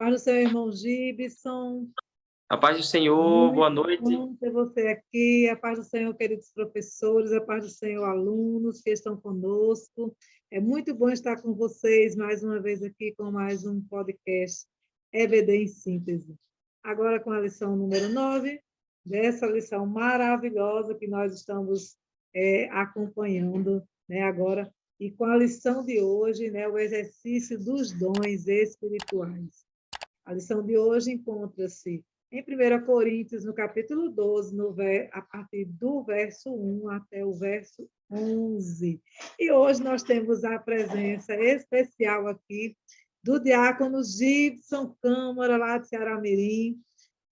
Paz do seu irmão Gibson. A paz do Senhor, Muito boa noite. bom ter você aqui. A paz do Senhor, queridos professores, a paz do Senhor, alunos que estão conosco. É muito bom estar com vocês mais uma vez aqui com mais um podcast EBD em Síntese. Agora com a lição número 9, dessa lição maravilhosa que nós estamos acompanhando, né, agora, e com a lição de hoje, né, o exercício dos dons espirituais. A lição de hoje encontra-se em 1 Coríntios, no capítulo 12, a partir do verso 1 até o verso 11. E hoje nós temos a presença especial aqui do diácono Gibson Câmara, lá de Ceará-Mirim.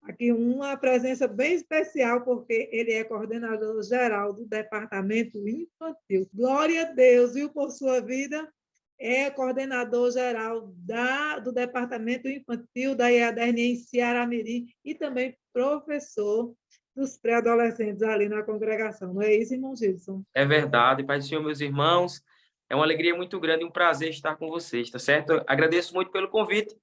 Aqui uma presença bem especial, porque ele é coordenador geral do Departamento Infantil. Glória a Deus, viu, por sua vida. É coordenador geral do Departamento Infantil da IADERN em Ceará-Mirim e também professor dos pré-adolescentes ali na congregação. Não é isso, irmão Gilson? É verdade, Pai do Senhor, meus irmãos. É uma alegria muito grande e um prazer estar com vocês, tá certo? Agradeço muito pelo convite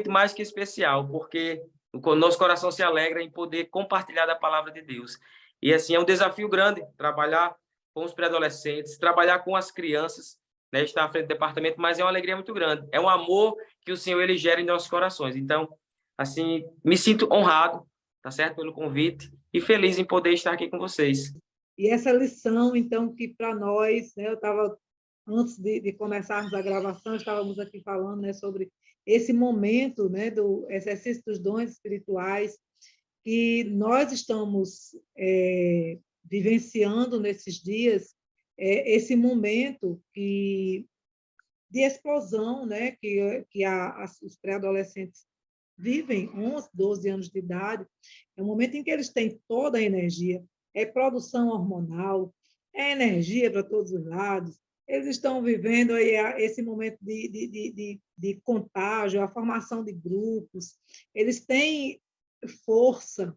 mais que especial, porque o nosso coração se alegra em poder compartilhar da palavra de Deus. E assim, é um desafio grande trabalhar com os pré-adolescentes, trabalhar com as crianças, né? Estar à frente do departamento, mas é uma alegria muito grande. É um amor que o Senhor ele gera em nossos corações. Então, assim, me sinto honrado, tá certo, pelo convite e feliz em poder estar aqui com vocês. E essa lição, então, que para nós, né, eu estava, antes de começarmos a gravação, estávamos aqui falando, né, sobre esse momento, né, do exercício dos dons espirituais, que nós estamos vivenciando nesses dias, esse momento de explosão, né, que os pré-adolescentes vivem, 11, 12 anos de idade, é um momento em que eles têm toda a energia, é produção hormonal, é energia para todos os lados, eles estão vivendo aí esse momento de contágio, a formação de grupos, eles têm força.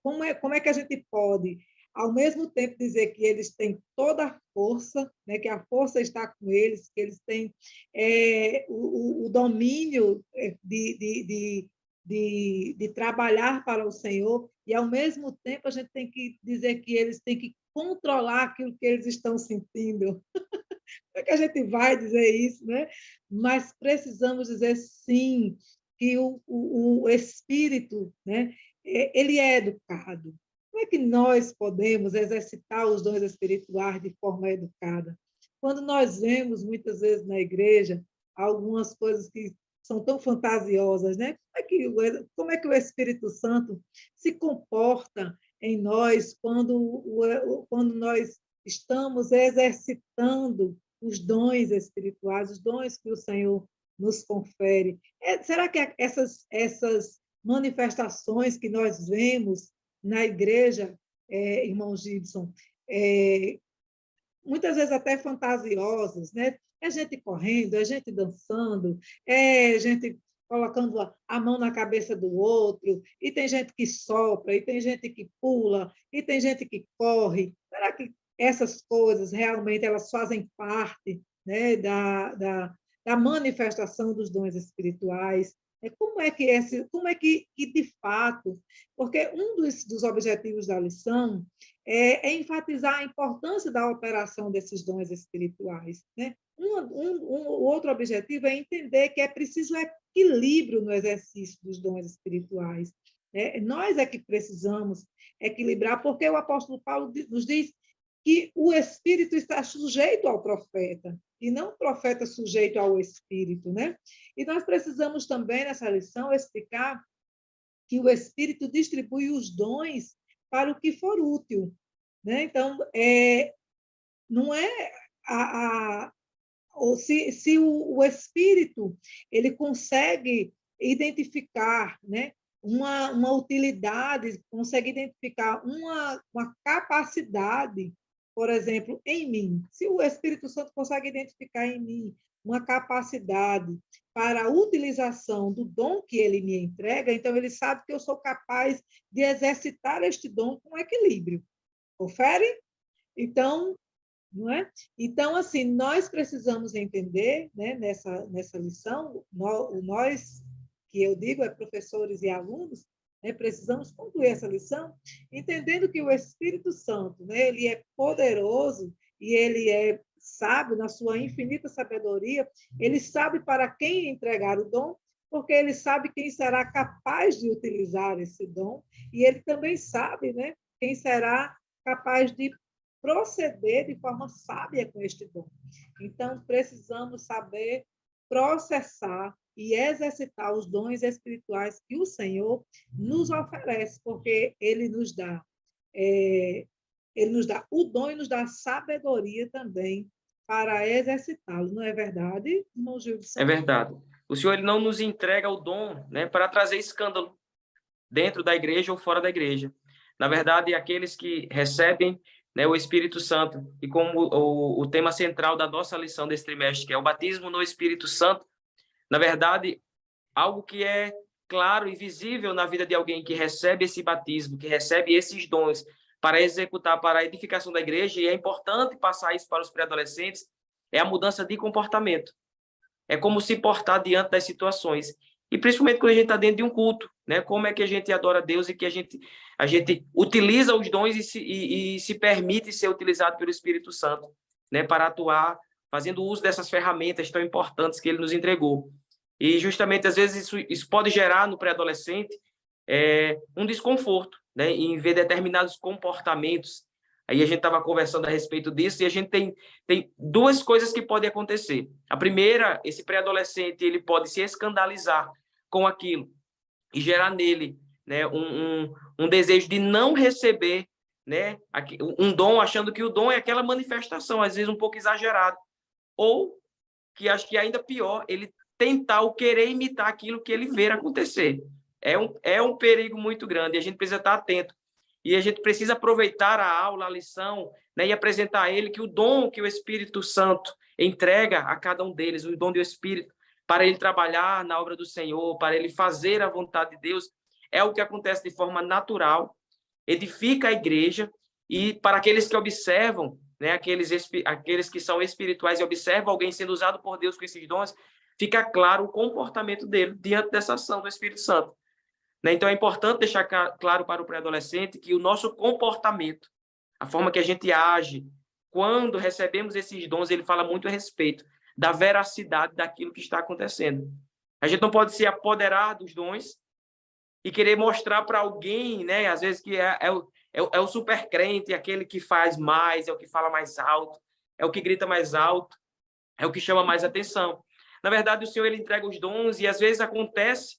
Como é que a gente pode, ao mesmo tempo, dizer que eles têm toda a força, né, que a força está com eles, que eles têm o domínio de trabalhar para o Senhor, e, ao mesmo tempo, a gente tem que dizer que eles têm que controlar aquilo que eles estão sentindo. Como é que a gente vai dizer isso, né? Mas precisamos dizer sim, que o espírito, né, ele é educado. Como é que nós podemos exercitar os dons espirituais de forma educada? Quando nós vemos, muitas vezes, na igreja, algumas coisas que são tão fantasiosas, né? Como é que o Espírito Santo se comporta em nós quando nós estamos exercitando os dons espirituais, os dons que o Senhor nos confere? Será que essas manifestações que nós vemos na igreja, irmão Gibson, muitas vezes até fantasiosas, né? É gente correndo, é gente dançando, é gente colocando a mão na cabeça do outro, e tem gente que sopra, e tem gente que pula, e tem gente que corre. Será que essas coisas realmente elas fazem parte, né, da manifestação dos dons espirituais? Como é que de fato, porque um dos objetivos da lição é enfatizar a importância da operação desses dons espirituais, né? O outro objetivo é entender que é preciso equilíbrio no exercício dos dons espirituais, né? Nós é que precisamos equilibrar, porque o apóstolo Paulo nos diz que o espírito está sujeito ao profeta, e não o profeta sujeito ao espírito, né? E nós precisamos também, nessa lição, explicar que o espírito distribui os dons para o que for útil, né? Então, não é se o espírito ele consegue identificar, né, uma utilidade, consegue identificar uma capacidade, por exemplo, em mim. Se o Espírito Santo consegue identificar em mim uma capacidade para a utilização do dom que ele me entrega, então ele sabe que eu sou capaz de exercitar este dom com equilíbrio. Confere? Então, não é? Então, assim, nós precisamos entender, né, nessa lição, nós, que eu digo, é professores e alunos, né, precisamos concluir essa lição, entendendo que o Espírito Santo, né, ele é poderoso e ele é sábio na sua infinita sabedoria, ele sabe para quem entregar o dom, porque ele sabe quem será capaz de utilizar esse dom, e ele também sabe, né, quem será capaz de proceder de forma sábia com este dom. Então, precisamos saber processar e exercitar os dons espirituais que o Senhor nos oferece, porque ele nos dá o dom e nos dá a sabedoria também para exercitá-lo, não é verdade, irmão É Gilson? verdade. O Senhor ele não nos entrega o dom, né, para trazer escândalo dentro da igreja ou fora da igreja. Na verdade, aqueles que recebem, né, o Espírito Santo, e como o tema central da nossa lição desse trimestre, que é o batismo no Espírito Santo, na verdade, algo que é claro e visível na vida de alguém que recebe esse batismo, que recebe esses dons para executar para a edificação da igreja, e é importante passar isso para os pré-adolescentes, é a mudança de comportamento. É como se portar diante das situações. E principalmente quando a gente está dentro de um culto, né? Como é que a gente adora a Deus e que a gente utiliza os dons e se permite ser utilizado pelo Espírito Santo, né? Para atuar, fazendo uso dessas ferramentas tão importantes que ele nos entregou. E justamente, às vezes, isso pode gerar no pré-adolescente um desconforto, né? Em ver determinados comportamentos. Aí a gente estava conversando a respeito disso e a gente tem duas coisas que podem acontecer. A primeira, esse pré-adolescente ele pode se escandalizar com aquilo e gerar nele, né, um desejo de não receber, né, um dom, achando que o dom é aquela manifestação, às vezes um pouco exagerado. Ou, que acho que é ainda pior, ele tentar ou querer imitar aquilo que ele vê acontecer. É um perigo muito grande e a gente precisa estar atento. E a gente precisa aproveitar a aula, a lição, né, e apresentar a ele que o dom que o Espírito Santo entrega a cada um deles, o dom do Espírito, para ele trabalhar na obra do Senhor, para ele fazer a vontade de Deus, é o que acontece de forma natural, edifica a igreja, e para aqueles que observam, né, aqueles que são espirituais e observam alguém sendo usado por Deus com esses dons, fica claro o comportamento dele diante dessa ação do Espírito Santo. Né? Então, é importante deixar claro para o pré-adolescente que o nosso comportamento, a forma que a gente age, quando recebemos esses dons, ele fala muito a respeito da veracidade daquilo que está acontecendo. A gente não pode se apoderar dos dons e querer mostrar para alguém, né, às vezes, que é o super crente, aquele que faz mais, é o que fala mais alto, é o que grita mais alto, é o que chama mais atenção. Na verdade, o Senhor ele entrega os dons e às vezes acontece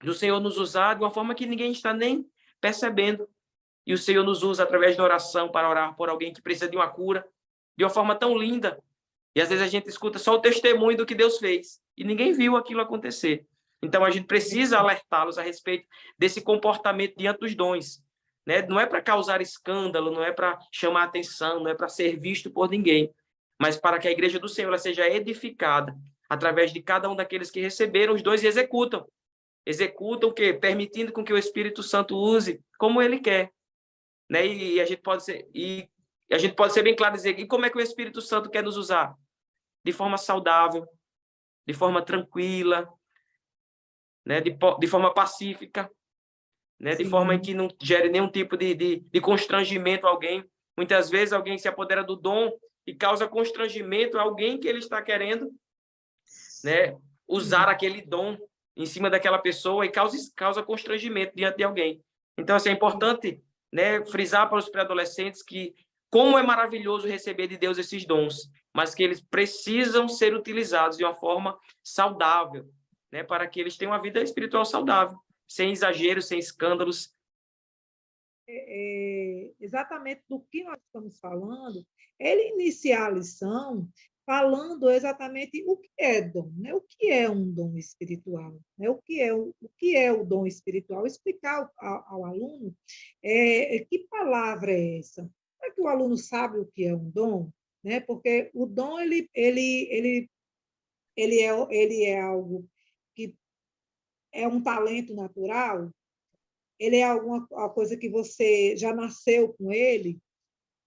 do Senhor nos usar de uma forma que ninguém está nem percebendo. E o Senhor nos usa através da oração para orar por alguém que precisa de uma cura, de uma forma tão linda. E às vezes a gente escuta só o testemunho do que Deus fez e ninguém viu aquilo acontecer. Então a gente precisa alertá-los a respeito desse comportamento diante dos dons. Né? Não é para causar escândalo, não é para chamar atenção, não é para ser visto por ninguém, mas para que a igreja do Senhor ela seja edificada através de cada um daqueles que receberam os dons e executam. Executam o quê? Permitindo com que o Espírito Santo use como ele quer. Né? E a gente pode ser bem claro e dizer, e como é que o Espírito Santo quer nos usar? De forma saudável, de forma tranquila, né? de forma pacífica, né? De forma em Sim, que não gere nenhum tipo de constrangimento a alguém. Muitas vezes alguém se apodera do dom e causa constrangimento a alguém que ele está querendo, né, usar sim. aquele dom em cima daquela pessoa e causa constrangimento diante de alguém. Então, assim, é importante, né, frisar para os pré-adolescentes que como é maravilhoso receber de Deus esses dons, mas que eles precisam ser utilizados de uma forma saudável, né, para que eles tenham uma vida espiritual saudável, sem exageros, sem escândalos. Exatamente do que nós estamos falando, ele inicia a lição falando exatamente o que é dom, né? O que é um dom espiritual, né? O que é o dom espiritual, explicar ao aluno que palavra é essa. Será que o aluno sabe o que é um dom? Né? Porque o dom ele é algo que é um talento natural, ele é alguma coisa que você já nasceu com ele,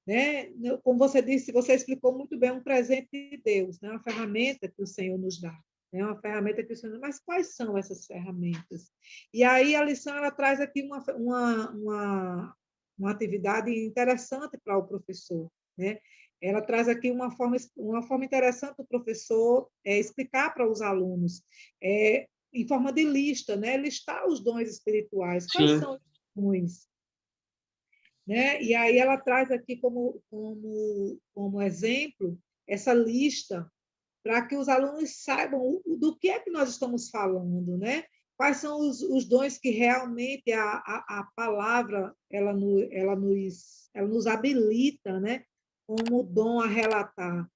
né? Como você disse, você explicou muito bem, um presente de Deus, né? Uma ferramenta que o Senhor nos dá, né? Uma ferramenta que o Senhor... Mas quais são essas ferramentas? E aí a lição ela traz aqui uma atividade interessante para o professor, né? Ela traz aqui uma forma interessante do professor explicar para os alunos, em forma de lista, né? Listar os dons espirituais. Quais Sim, são os dons? Né? E aí ela traz aqui como exemplo essa lista para que os alunos saibam do que é que nós estamos falando, né? Quais são os dons que realmente a palavra ela nos habilita, né? Como dom a relatar.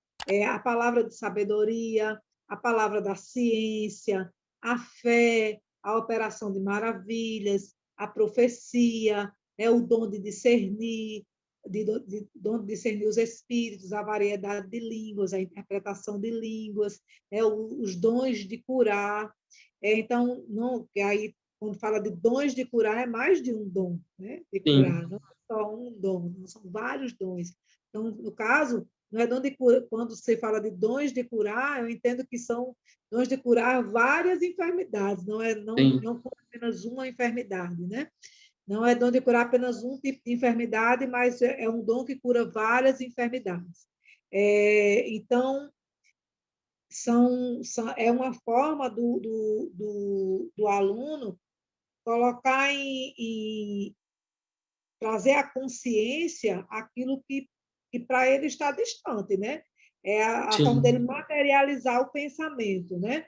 A palavra de sabedoria, a palavra da ciência, a fé, a operação de maravilhas, a profecia, o dom de discernir, dom de discernir os espíritos, a variedade de línguas, a interpretação de línguas, os dons de curar. Então, não, que aí, quando fala de dons de curar, é mais de um dom, né, de sim, curar, não é só um dom, são vários dons. Então, no caso, não é dom de cura, quando você fala de dons de curar, eu entendo que são dons de curar várias enfermidades, sim, não apenas uma enfermidade, né? Não é dom de curar apenas um tipo de enfermidade, mas é um dom que cura várias enfermidades. Então, é uma forma do aluno colocar trazer à consciência aquilo que para ele está distante, né? É a forma dele sim, materializar o pensamento, né?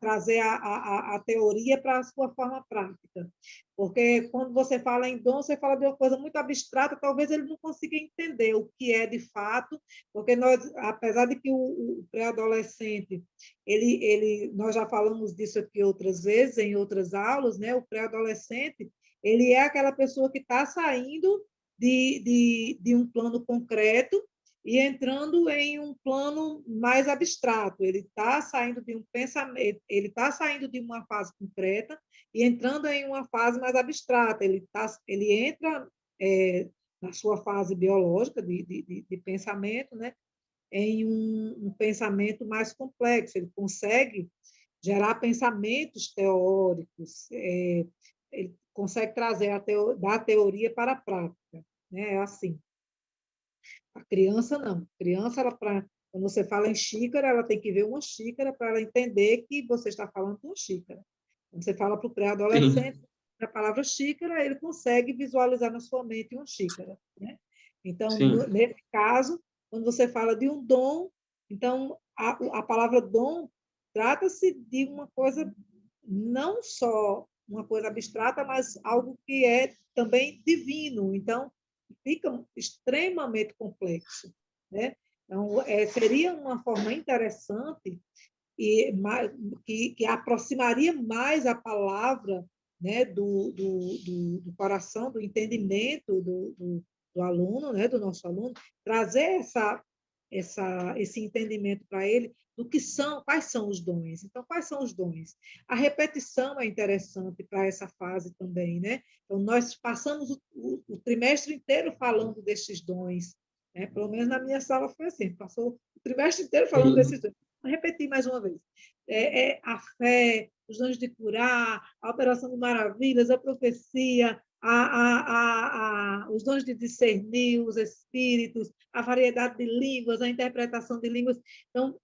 Trazer a teoria para a sua forma prática. Porque quando você fala em dom, você fala de uma coisa muito abstrata, talvez ele não consiga entender o que é de fato, porque nós, apesar de que o pré-adolescente, nós já falamos disso aqui outras vezes, em outras aulas, né? O pré-adolescente, ele é aquela pessoa que está saindo de um plano concreto e entrando em um plano mais abstrato. Ele está saindo de um pensamento, ele está saindo de uma fase concreta e entrando em uma fase mais abstrata. Ele entra na sua fase biológica de pensamento, né? Em um pensamento mais complexo. Ele consegue gerar pensamentos teóricos, ele consegue trazer da teoria para a prática, né? É assim. A criança não. A criança, quando você fala em xícara, ela tem que ver uma xícara para ela entender que você está falando de uma xícara. Quando você fala para o sim, pré-adolescente, a palavra xícara, ele consegue visualizar na sua mente uma xícara, né? Então, sim, nesse caso, quando você fala de um dom, então a palavra dom trata-se de uma coisa não só uma coisa abstrata, mas algo que é também divino. Então, fica extremamente complexo, né? Então, seria uma forma interessante e que aproximaria mais a palavra, né, do coração, do entendimento do aluno, né, do nosso aluno, trazer esse entendimento para ele do que são, quais são os dons. Então, quais são os dons? A repetição é interessante para essa fase também, né? Então, nós passamos o trimestre inteiro falando desses dons, né? Pelo menos na minha sala foi assim, passou o trimestre inteiro falando sim, desses dons. Vou repetir mais uma vez. A fé, os dons de curar, a operação de maravilhas, a profecia, os dons de discernir os espíritos, a variedade de línguas, a interpretação de línguas. Então,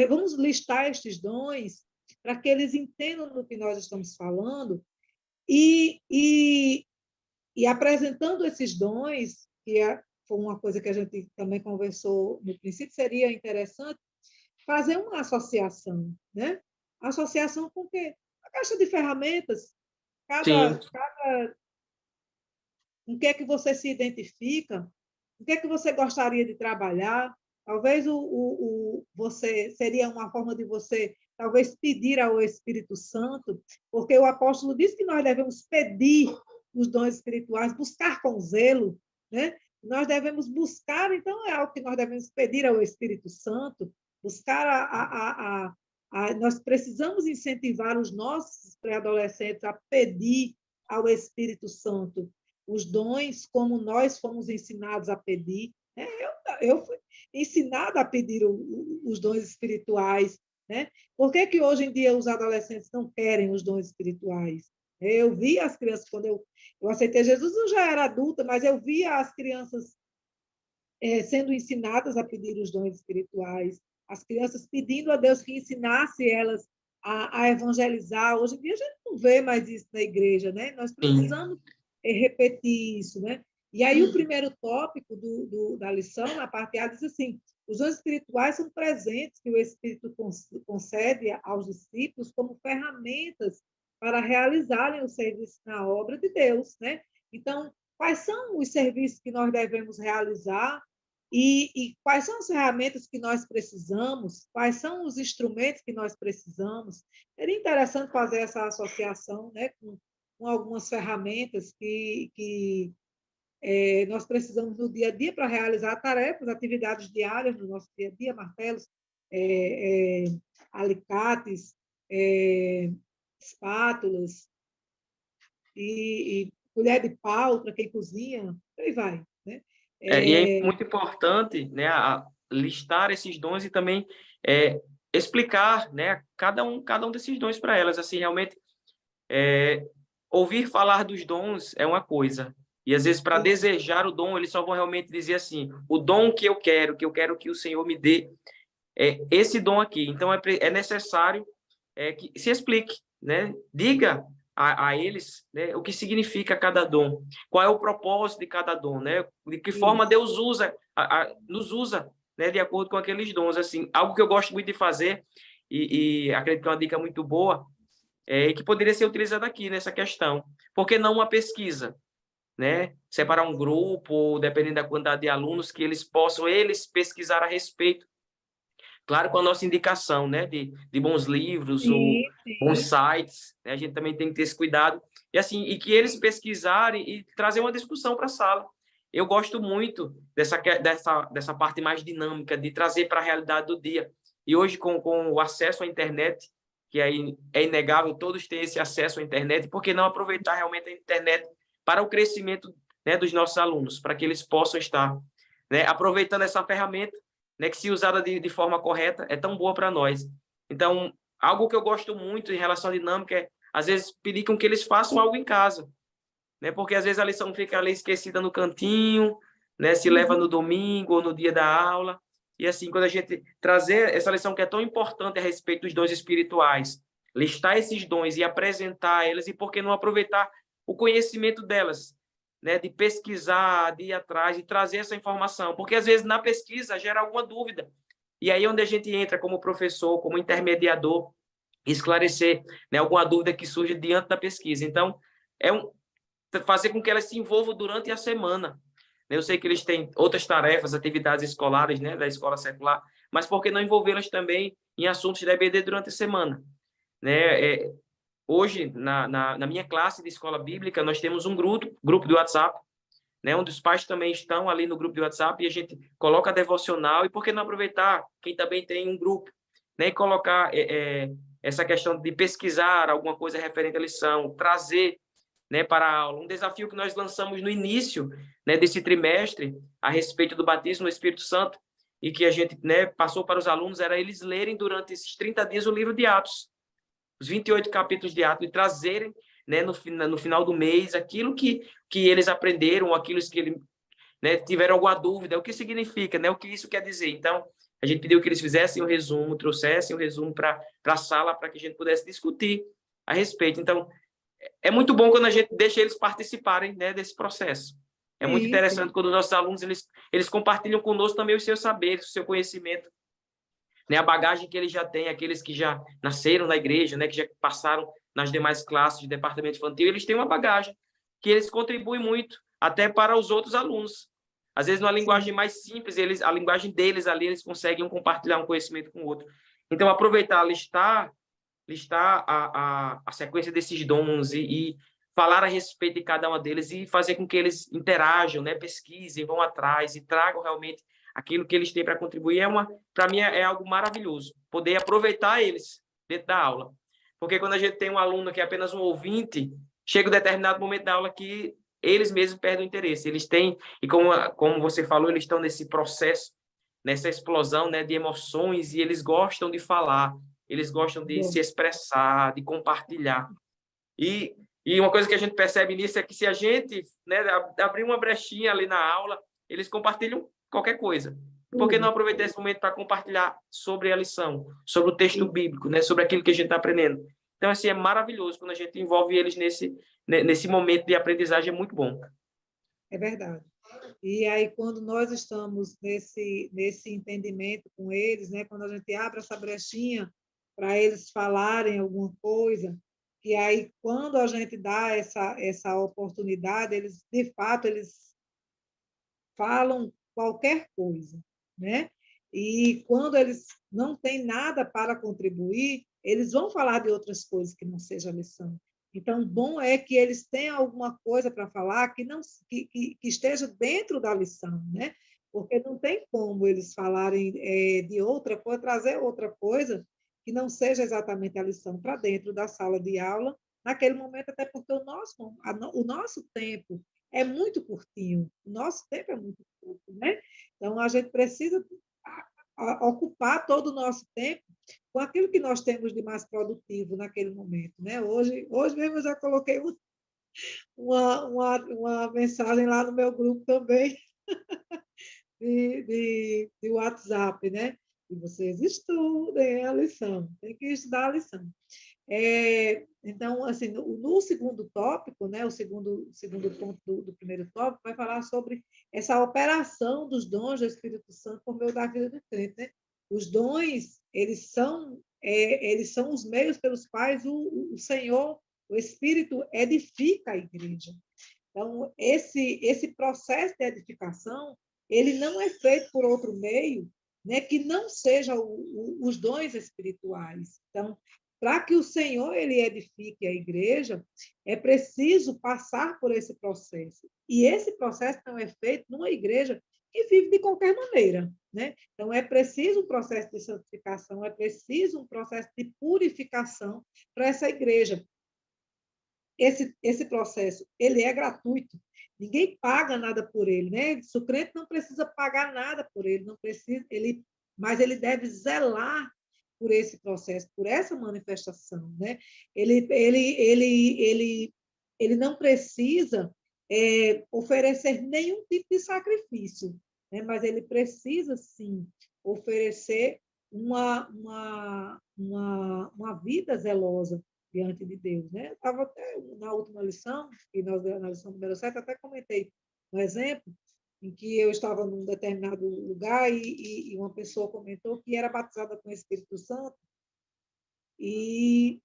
vamos listar estes dons para que eles entendam do que nós estamos falando e, e, e apresentando esses dons, foi uma coisa que a gente também conversou no princípio, seria interessante fazer uma associação, né? Associação com o quê? A caixa de ferramentas, sim, com que é que você se identifica, o que é que você gostaria de trabalhar. Talvez você seria uma forma de você talvez pedir ao Espírito Santo, porque o apóstolo diz que nós devemos pedir os dons espirituais, buscar com zelo, né? Nós devemos buscar, então é algo que nós devemos pedir ao Espírito Santo, buscar nós precisamos incentivar os nossos pré-adolescentes a pedir ao Espírito Santo os dons como nós fomos ensinados a pedir. Né? Eu fui ensinada a pedir os dons espirituais. Né? Por que, que hoje em dia os adolescentes não querem os dons espirituais? Eu vi as crianças, quando eu aceitei Jesus, eu já era adulta, mas eu via as crianças sendo ensinadas a pedir os dons espirituais, as crianças pedindo a Deus que ensinasse elas a evangelizar. Hoje em dia a gente não vê mais isso na igreja, né? Nós Sim. precisamos repetir isso, né? E aí o primeiro tópico da lição, na parte A, diz assim: os dons espirituais são presentes que o Espírito concede aos discípulos como ferramentas para realizarem o serviço na obra de Deus, né? Então, quais são os serviços que nós devemos realizar e quais são as ferramentas que nós precisamos, quais são os instrumentos que nós precisamos. Seria interessante fazer essa associação, né, com algumas ferramentas que nós precisamos no dia a dia para realizar tarefas, atividades diárias no nosso dia a dia, martelos, alicates, espátulas e colher de pau para quem cozinha, aí vai, né? E é muito importante, né, listar esses dons e também explicar, né, cada um desses dons para elas. Assim, realmente, ouvir falar dos dons é uma coisa. E às vezes, para desejar o dom, eles só vão realmente dizer assim: o dom que eu quero que o Senhor me dê, é esse dom aqui. Então, é necessário que se explique, né? Diga a eles, né, o que significa cada dom, qual é o propósito de cada dom, né? De que forma Isso. Deus nos usa, né, de acordo com aqueles dons. Assim, algo que eu gosto muito de fazer e acredito que é uma dica muito boa que poderia ser utilizado aqui nessa questão. Por que não uma pesquisa? Né? Separar um grupo, dependendo da quantidade de alunos, que eles possam pesquisar a respeito. Claro, com a nossa indicação, né? De bons livros ou Sim, bons sim. sites, né? A gente também tem que ter esse cuidado. E assim, e que eles pesquisarem e trazer uma discussão para a sala. Eu gosto muito dessa parte mais dinâmica, de trazer para a realidade do dia. E hoje, com o acesso à internet, que aí é inegável, todos têm esse acesso à internet, por que não aproveitar realmente a internet para o crescimento, né, dos nossos alunos, para que eles possam estar, né, aproveitando essa ferramenta, né, que se usada de forma correta é tão boa para nós. Então, algo que eu gosto muito em relação à dinâmica é, às vezes, pedir com que eles façam algo em casa, né, porque às vezes a lição fica ali esquecida no cantinho, né, se leva no domingo ou no dia da aula, e assim, quando a gente trazer essa lição que é tão importante a respeito dos dons espirituais, listar esses dons e apresentar elas, e por que não aproveitar o conhecimento delas, né, de pesquisar, de ir atrás, de trazer essa informação, porque às vezes na pesquisa gera alguma dúvida, e aí é onde a gente entra como professor, como intermediador, esclarecer, né, alguma dúvida que surge diante da pesquisa. Então, fazer com que elas se envolvam durante a semana. Eu sei que eles têm outras tarefas, atividades escolares, né, da escola secular, mas por que não envolvê-las também em assuntos da EBD durante a semana? Né? Hoje, na minha classe de escola bíblica, nós temos um grupo de WhatsApp, né, onde os pais também estão ali no grupo de WhatsApp e a gente coloca a devocional. E por que não aproveitar quem também tem um grupo, né, e colocar essa questão de pesquisar alguma coisa referente à lição, trazer, né, para a aula. Um desafio que nós lançamos no início, né, desse trimestre a respeito do batismo no Espírito Santo e que a gente, né, passou para os alunos era eles lerem durante esses 30 dias o livro de Atos, os 28 capítulos de Atos, e trazerem, né, no final do mês aquilo que eles aprenderam, aquilo que eles, né, tiveram alguma dúvida, o que significa, né, o que isso quer dizer. Então, a gente pediu que eles fizessem o resumo, trouxessem o resumo para a sala para que a gente pudesse discutir a respeito. Então, é muito bom quando a gente deixa eles participarem, né, desse processo. É muito Sim, interessante sim. quando os nossos alunos eles compartilham conosco também os seus saberes, o seu conhecimento, né, a bagagem que eles já têm, aqueles que já nasceram na igreja, né, que já passaram nas demais classes de departamento infantil, eles têm uma bagagem que eles contribuem muito até para os outros alunos. Às vezes, numa linguagem Sim. mais simples, a linguagem deles ali, eles conseguem compartilhar um conhecimento com o outro. Então, aproveitar, listar a sequência desses dons e falar a respeito de cada uma deles e fazer com que eles interajam, né, pesquisem, vão atrás e tragam realmente aquilo que eles têm para contribuir. Para mim, é algo maravilhoso, poder aproveitar eles dentro da aula. Porque quando a gente tem um aluno que é apenas um ouvinte, chega um determinado momento da aula que eles mesmos perdem o interesse. Eles têm, e como você falou, eles estão nesse processo, nessa explosão, né, de emoções, e eles gostam de falar, eles gostam de Bom, se expressar, de compartilhar. E uma coisa que a gente percebe nisso é que se a gente, né, abrir uma brechinha ali na aula, eles compartilham qualquer coisa. Por que não tudo. aproveitar esse momento para compartilhar sobre a lição, sobre o texto E bíblico, né, sobre aquilo que a gente está aprendendo? Então, assim, é maravilhoso quando a gente envolve eles nesse momento de aprendizagem, é muito bom. é verdade. E aí, quando nós estamos nesse entendimento com eles, né, quando a gente abre essa brechinha para eles falarem alguma coisa, e aí, quando a gente dá essa oportunidade, eles, de fato, eles falam qualquer coisa, né? E quando eles não têm nada para contribuir, eles vão falar de outras coisas que não seja a lição. Então, bom é que eles tenham alguma coisa para falar que não que esteja dentro da lição, né? Porque não tem como eles falarem de outra coisa, trazer outra coisa que não seja exatamente a lição para dentro da sala de aula, naquele momento, até porque o nosso tempo é muito curtinho, o nosso tempo é muito curto, né? Então, a gente precisa ocupar todo o nosso tempo com aquilo que nós temos de mais produtivo naquele momento, né? Hoje mesmo eu já coloquei uma mensagem lá no meu grupo também de WhatsApp, né? E vocês estudem a lição, tem que estudar a lição. Então, assim, no segundo tópico, né, o segundo ponto do primeiro tópico, vai falar sobre essa operação dos dons do Espírito Santo por meio da vida do crente, né? Os dons, eles são os meios pelos quais o Senhor, o Espírito, edifica a igreja. Então, esse processo de edificação, ele não é feito por outro meio, né, que não seja os dons espirituais. Então, para que o Senhor ele edifique a igreja, é preciso passar por esse processo. E esse processo não é feito numa igreja que vive de qualquer maneira, né? Então é preciso um processo de santificação, é preciso um processo de purificação para essa igreja. Esse processo ele é gratuito. Ninguém paga nada por ele, né? O crente não precisa pagar nada por ele, não precisa, mas ele deve zelar por esse processo, por essa manifestação, né? Ele não precisa oferecer nenhum tipo de sacrifício, né? Mas ele precisa sim oferecer uma vida zelosa diante de Deus, né? Eu estava até na última lição, e na lição número 7, até comentei um exemplo em que eu estava num determinado lugar e uma pessoa comentou que era batizada com o Espírito Santo e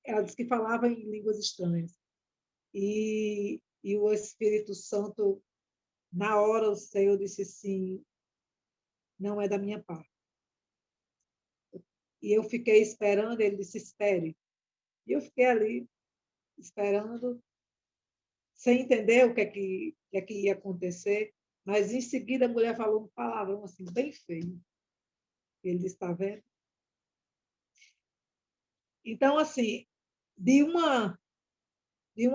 ela disse que falava em línguas estranhas. E o Espírito Santo, na hora, o Senhor disse assim, não é da minha parte. E eu fiquei esperando, ele disse, espere. E eu fiquei ali, esperando, sem entender o que ia acontecer, mas em seguida a mulher falou um palavrão assim, bem feio. Ele disse, está vendo? Então, assim, de uma, de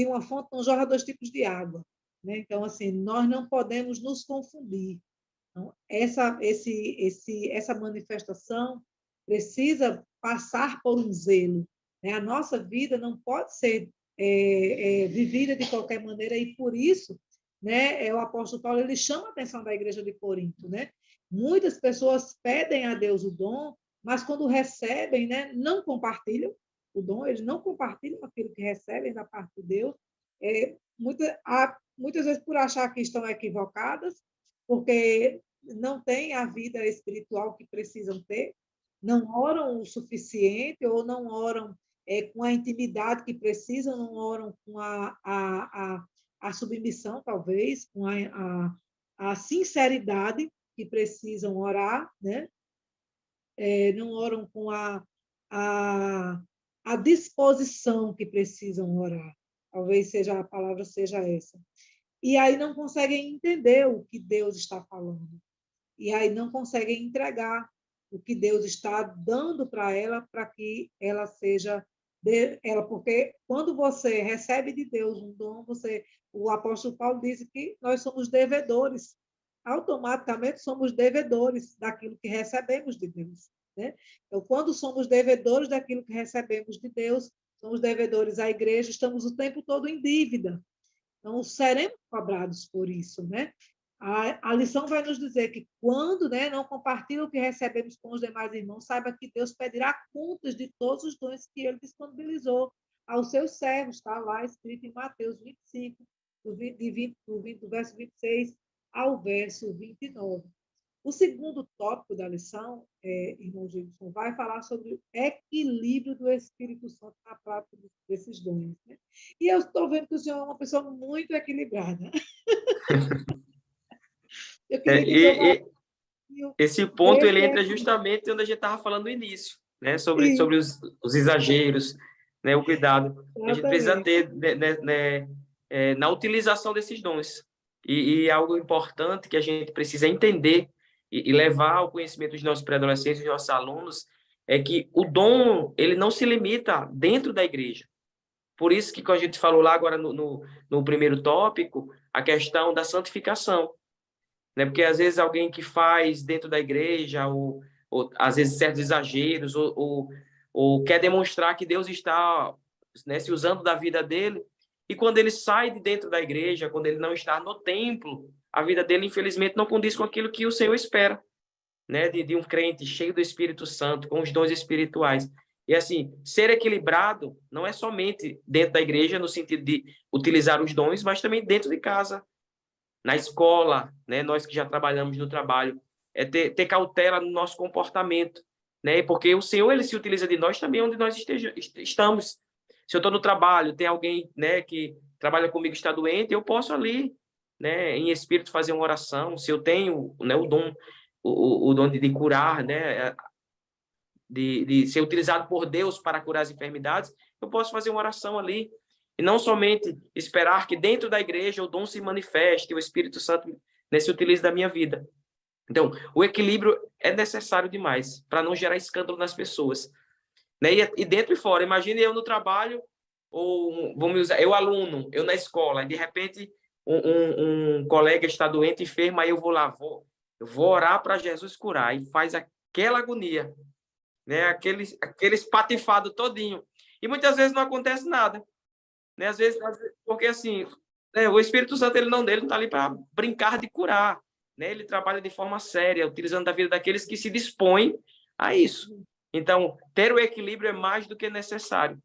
uma fonte não jorra dois tipos de água. Né? Então, assim, nós não podemos nos confundir. Então, essa manifestação precisa passar por um zelo. Né? A nossa vida não pode ser vivida de qualquer maneira, e por isso, né, o apóstolo Paulo ele chama a atenção da igreja de Corinto. Né? Muitas pessoas pedem a Deus o dom, mas quando recebem, né, não compartilham o dom, eles não compartilham aquilo que recebem da parte de Deus, muitas vezes por achar que estão equivocadas, porque não têm a vida espiritual que precisam ter, não oram o suficiente ou não oram com a intimidade que precisam, não oram com a submissão, talvez, com a sinceridade que precisam orar, né? Não oram com a disposição que precisam orar. Talvez a palavra seja essa. E aí não conseguem entender o que Deus está falando. E aí não conseguem entregar o que Deus está dando para ela, para que ela seja Porque quando você recebe de Deus um dom, o apóstolo Paulo diz que nós somos devedores. Automaticamente somos devedores daquilo que recebemos de Deus, né? Então, quando somos devedores daquilo que recebemos de Deus, somos devedores à igreja, estamos o tempo todo em dívida. Então, seremos cobrados por isso, né? A lição vai nos dizer que quando, né, não compartilha o que recebemos com os demais irmãos, saiba que Deus pedirá contas de todos os dons que ele disponibilizou aos seus servos, está lá escrito em Mateus 25, do verso 26 ao verso 29. O segundo tópico da lição, irmão Gilson, vai falar sobre o equilíbrio do Espírito Santo na prática desses dons, né? E eu estou vendo que o senhor é uma pessoa muito equilibrada. Eu queria que o senhor falasse Esse ponto ele desse entra equilíbrio. justamente onde a gente estava falando no início, né? Sobre os exageros, né? O cuidado que a gente precisa Exatamente. ter na utilização desses dons. E algo importante que a gente precisa entender e levar ao conhecimento dos nossos pré-adolescentes, dos nossos alunos, é que o dom ele não se limita dentro da igreja. Por isso que, como a gente falou lá agora no primeiro tópico, a questão da santificação, né? Porque às vezes alguém que faz dentro da igreja, ou às vezes certos exageros, ou quer demonstrar que Deus está, né, se usando da vida dele, e quando ele sai de dentro da igreja, quando ele não está no templo, a vida dele, infelizmente, não condiz com aquilo que o Senhor espera, né, de um crente cheio do Espírito Santo, com os dons espirituais. E assim, ser equilibrado não é somente dentro da igreja, no sentido de utilizar os dons, mas também dentro de casa, na escola, né? Nós que já trabalhamos no trabalho, é ter cautela no nosso comportamento, né? Porque o Senhor ele se utiliza de nós também onde nós estamos. Se eu estou no trabalho, tem alguém, né, que trabalha comigo está doente, eu posso ali, né, em espírito fazer uma oração. Se eu tenho, né, o dom, o dom de curar, né, de ser utilizado por Deus para curar as enfermidades, eu posso fazer uma oração ali. E não somente esperar que dentro da igreja o dom se manifeste, o Espírito Santo se utilize da minha vida. Então, o equilíbrio é necessário demais para não gerar escândalo nas pessoas. Né? E dentro e fora. Imagine eu no trabalho, ou vamos usar, eu aluno, eu na escola, e de repente um colega está doente, enfermo, aí eu vou lá, eu vou orar para Jesus curar, e faz aquela agonia, né? Aquele espatifado todinho. E muitas vezes não acontece nada, né? Às vezes porque assim, né, o Espírito Santo ele não está ali para brincar de curar, né? Ele trabalha de forma séria, utilizando a vida daqueles que se dispõem a isso. Então, ter o equilíbrio é mais do que necessário.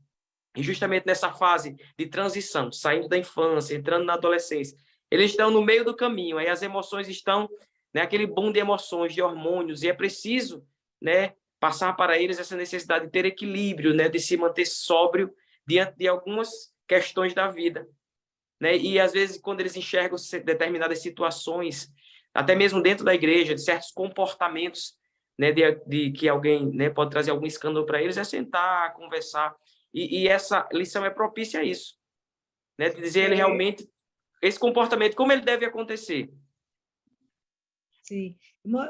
E justamente nessa fase de transição, saindo da infância, entrando na adolescência, eles estão no meio do caminho, aí as emoções estão, né, aquele boom de emoções, de hormônios, e é preciso, né, passar para eles essa necessidade de ter equilíbrio, né, de se manter sóbrio diante de algumas questões da vida, né? E às vezes quando eles enxergam determinadas situações, até mesmo dentro da igreja, de certos comportamentos, né, de que alguém, né, pode trazer algum escândalo para eles, é sentar, conversar, e essa lição é propícia a isso, né, de dizer ele realmente esse comportamento como ele deve acontecer. Sim.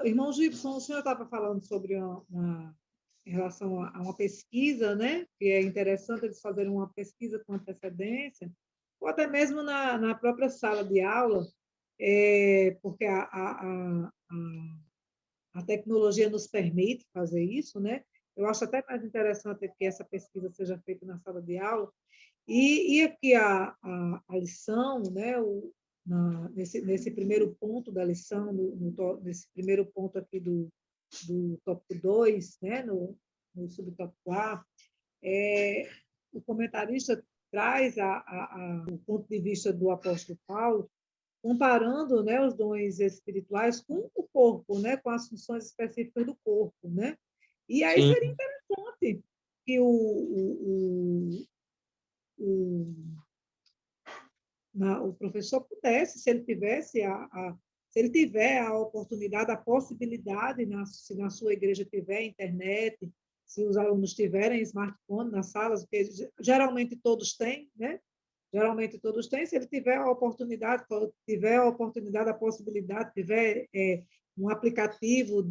Irmão Gibson, o senhor estava falando sobre em relação a uma pesquisa, né? Que é interessante eles fazerem uma pesquisa com antecedência, ou até mesmo na própria sala de aula, porque a tecnologia nos permite fazer isso, né? Eu acho até mais interessante que essa pesquisa seja feita na sala de aula. E aqui a lição, né? Nesse primeiro ponto da lição, nesse primeiro ponto aqui do tópico 2, né? No subtópico A, o comentarista traz o ponto de vista do apóstolo Paulo, comparando, né, os dons espirituais com o corpo, né, com as funções específicas do corpo, né? E aí Sim, seria interessante que o professor pudesse, se ele tivesse se ele tiver a oportunidade, a possibilidade, se na sua igreja tiver internet, se os alunos tiverem smartphone nas salas, porque geralmente todos têm, né? Geralmente todos têm, se ele tiver a oportunidade, a possibilidade, tiver um aplicativo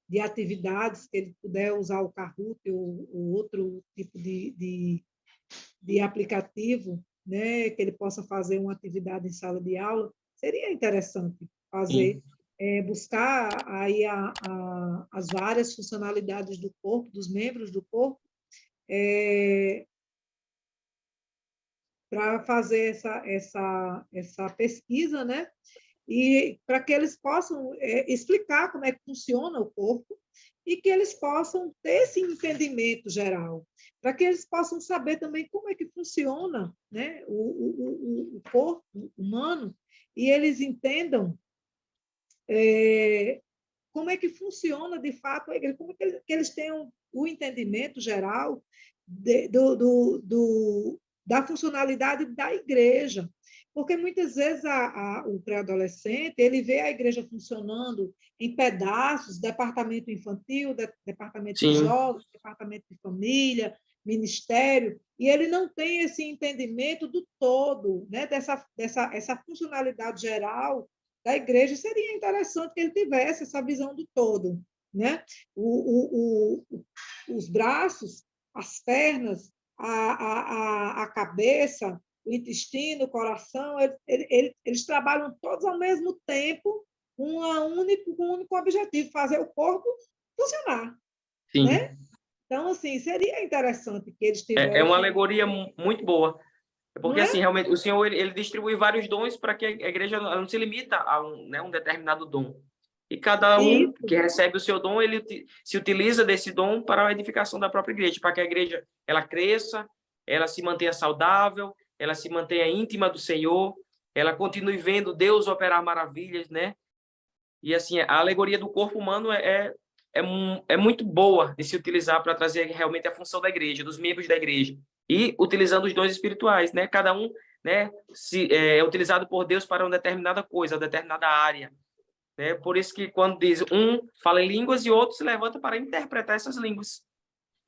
de atividades, que ele puder usar o Kahoot ou outro tipo de aplicativo, né, que ele possa fazer uma atividade em sala de aula, seria interessante fazer, Sim. buscar aí as várias funcionalidades do corpo, dos membros do corpo, para fazer essa pesquisa, né? E para que eles possam explicar como é que funciona o corpo e que eles possam ter esse entendimento geral, para que eles possam saber também como é que funciona, né, o corpo humano e eles entendam como é que funciona de fato a igreja, como é que eles tenham o entendimento geral da funcionalidade da igreja. Porque muitas vezes o pré-adolescente ele vê a igreja funcionando em pedaços, departamento infantil, departamento de Sim. jovens, departamento de família, ministério, e ele não tem esse entendimento do todo, né? Essa funcionalidade geral da igreja. Seria interessante que ele tivesse essa visão do todo, né? Os braços, as pernas, a cabeça, o intestino, o coração, eles trabalham todos ao mesmo tempo com um único objetivo, fazer o corpo funcionar, Sim. né? Então, assim, seria interessante que eles É uma tivessem, alegoria muito boa. não Porque, assim, é? realmente, o Senhor, ele distribui vários dons para que a igreja não se limita a um determinado dom. E cada um Isso, que recebe o seu dom, ele se utiliza desse dom para a edificação da própria igreja, para que a igreja ela cresça, ela se mantenha saudável, ela se mantenha íntima do Senhor, ela continue vendo Deus operar maravilhas, né? E, assim, a alegoria do corpo humano é muito boa de se utilizar para trazer realmente a função da igreja, dos membros da igreja. E utilizando os dons espirituais, né? Cada um, né, é utilizado por Deus para uma determinada coisa, uma determinada área. Né? Por isso que quando diz um fala em línguas e outro se levanta para interpretar essas línguas.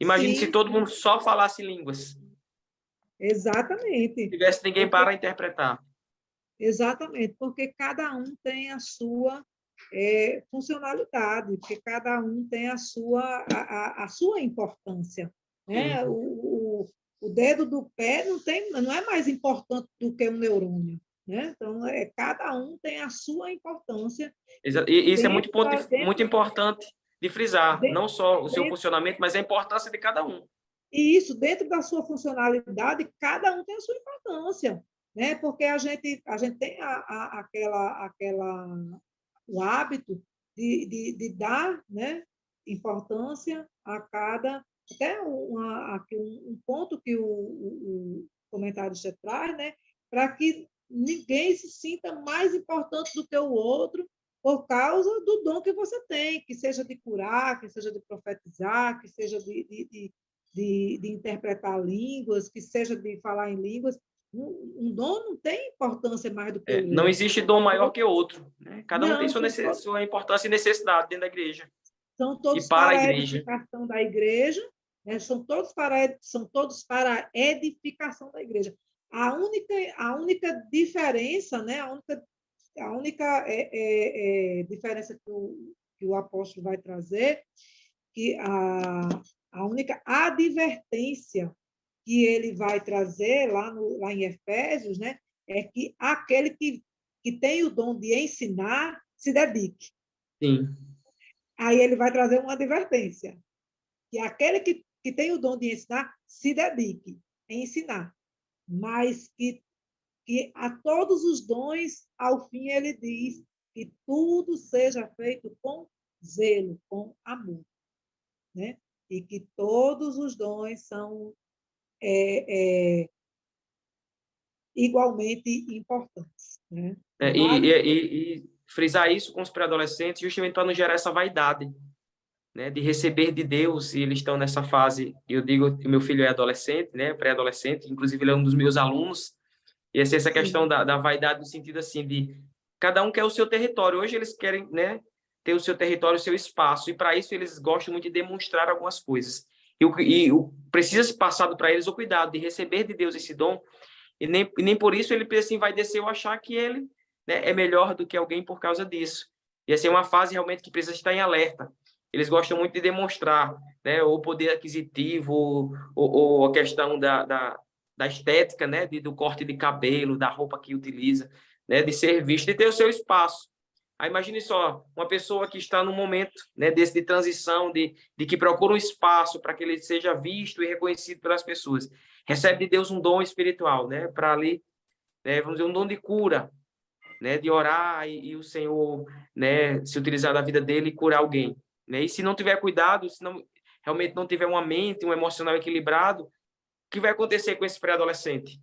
Imagine se sim, todo mundo só falasse línguas, não exatamente. tivesse ninguém Porque para interpretar. Exatamente, porque cada um tem a sua funcionalidade, porque cada um tem a sua importância. Né? Sim. O dedo do pé não é mais importante do que um neurônio. Né? Então, cada um tem a sua importância E isso é dentro, muito importante de frisar, dentro, não só o seu dentro, funcionamento, mas a importância de cada um. e isso, dentro da sua funcionalidade, cada um tem a sua importância. Né? Porque a gente tem o hábito de dar, né, importância a cada. Até aqui um ponto que o comentarista traz, né, para que ninguém se sinta mais importante do que o outro por causa do dom que você tem, que seja de curar, que seja de profetizar, que seja de interpretar línguas, que seja de falar em línguas. Um dom não tem importância mais do que o Não outro. existe dom maior que o outro. Né? Cada um tem Não, sua importância e necessidade dentro da igreja são e todos para a para a igreja. edificação da igreja, né? São todos para a edificação da igreja. A única diferença, né? A única diferença que o apóstolo vai trazer, que a única advertência que ele vai trazer lá em Efésios, né? É que aquele que tem o dom de ensinar se dedique. Sim. Aí ele vai trazer uma advertência, que aquele que tem o dom de ensinar se dedique em ensinar, mas que a todos os dons, ao fim, ele diz que tudo seja feito com zelo, com amor, né? E que todos os dons são igualmente importantes, né? E frisar isso com os pré-adolescentes justamente para não gerar essa vaidade, né, de receber de Deus, e eles estão nessa fase. Eu digo que o meu filho é adolescente, né, pré-adolescente, inclusive ele é um dos meus alunos, e essa questão Sim, da vaidade no sentido assim de cada um quer o seu território. Hoje eles querem, né, ter o seu território, o seu espaço, e para isso eles gostam muito de demonstrar algumas coisas. Precisa ser passado para eles o cuidado de receber de Deus esse dom, e nem por isso ele assim, vai descer ou achar que ele, né, é melhor do que alguém por causa disso. E essa é uma fase realmente que precisa estar em alerta. eles gostam muito de demonstrar, né, o poder aquisitivo, ou a questão da estética, né, do corte de cabelo, da roupa que utiliza, né, de ser visto, de ter o seu espaço. Aí imagine só, uma pessoa que está no momento, né, desse de transição, de que procura um espaço para que ele seja visto e reconhecido pelas pessoas, recebe de Deus um dom espiritual, né, para ali, né, vamos dizer, um dom de cura, né, de orar e o Senhor, né, se utilizar da vida dele e curar alguém, né? E se não tiver cuidado, se não realmente não tiver uma mente, um emocional equilibrado, o que vai acontecer com esse pré-adolescente?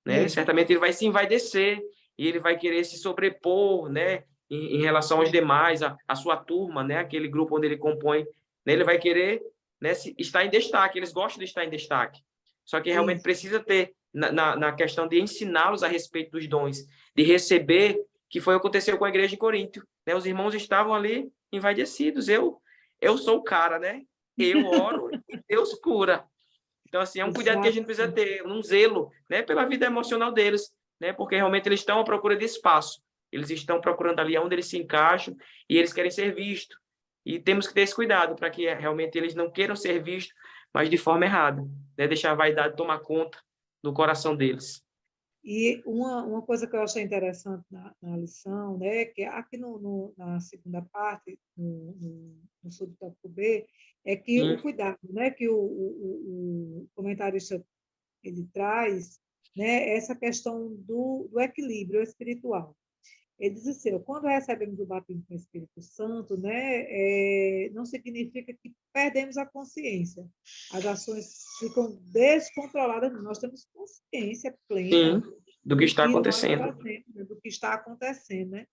Né? É, Certamente ele vai se envaidecer e ele vai querer se sobrepor, né, em relação aos demais, a sua turma, né, aquele grupo onde ele compõe, né, ele vai querer, né, estar em destaque, eles gostam de estar em destaque. Só que realmente isso. precisa ter, na questão de ensiná-los a respeito dos dons, de receber, que foi o que aconteceu com a igreja de Corinto. Né? Os irmãos estavam ali envaidecidos. Eu sou o cara, né? Eu oro e Deus cura. Então, assim, é um cuidado que a gente precisa Exatamente. ter, um zelo, né, pela vida emocional deles, né, porque realmente eles estão à procura de espaço. Eles estão procurando ali onde eles se encaixam e eles querem ser vistos. E temos que ter esse cuidado para que realmente eles não queiram ser vistos, mas de forma errada, né, deixar a vaidade tomar conta do coração deles. E uma coisa que eu achei interessante na lição, né, que aqui na segunda parte, no subtópico B, é que o Sim, cuidado, né, que o comentarista ele traz, né, essa questão do equilíbrio espiritual. Ele diz assim, quando recebemos o batismo com o Espírito Santo, né, não significa que perdemos a consciência. As ações ficam descontroladas, nós temos consciência plena sim, do que do está que nós acontecendo. fazemos, né, do que está acontecendo, né?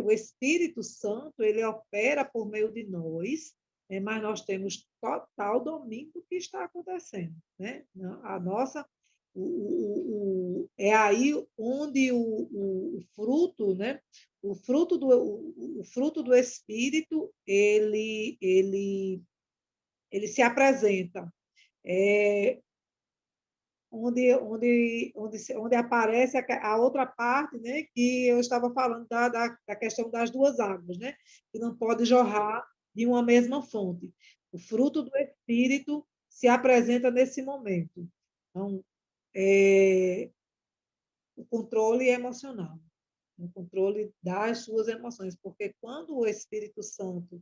O Espírito Santo, ele opera por meio de nós, né, mas nós temos total domínio do que está acontecendo, né? A nossa é aí onde o fruto, né? O fruto do Espírito, ele se apresenta. É, onde aparece a outra parte, né, que eu estava falando da questão das duas águas, né, que não pode jorrar de uma mesma fonte. O fruto do Espírito se apresenta nesse momento. Então, é, o controle emocional, o controle das suas emoções, porque quando o Espírito Santo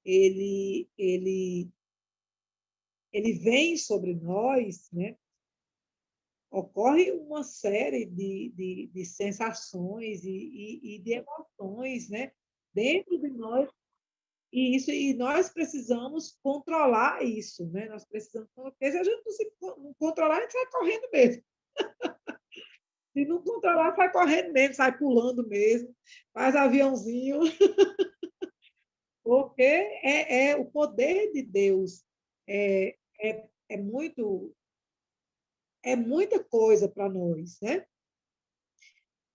ele vem sobre nós, né, ocorre uma série de sensações e de emoções, né, dentro de nós, e nós precisamos controlar isso, né? Nós precisamos, porque se a gente não controlar, a gente sai correndo mesmo. Se não controlar, sai correndo mesmo, sai pulando mesmo, faz aviãozinho, porque o poder de Deus é muito é muita coisa para nós, né?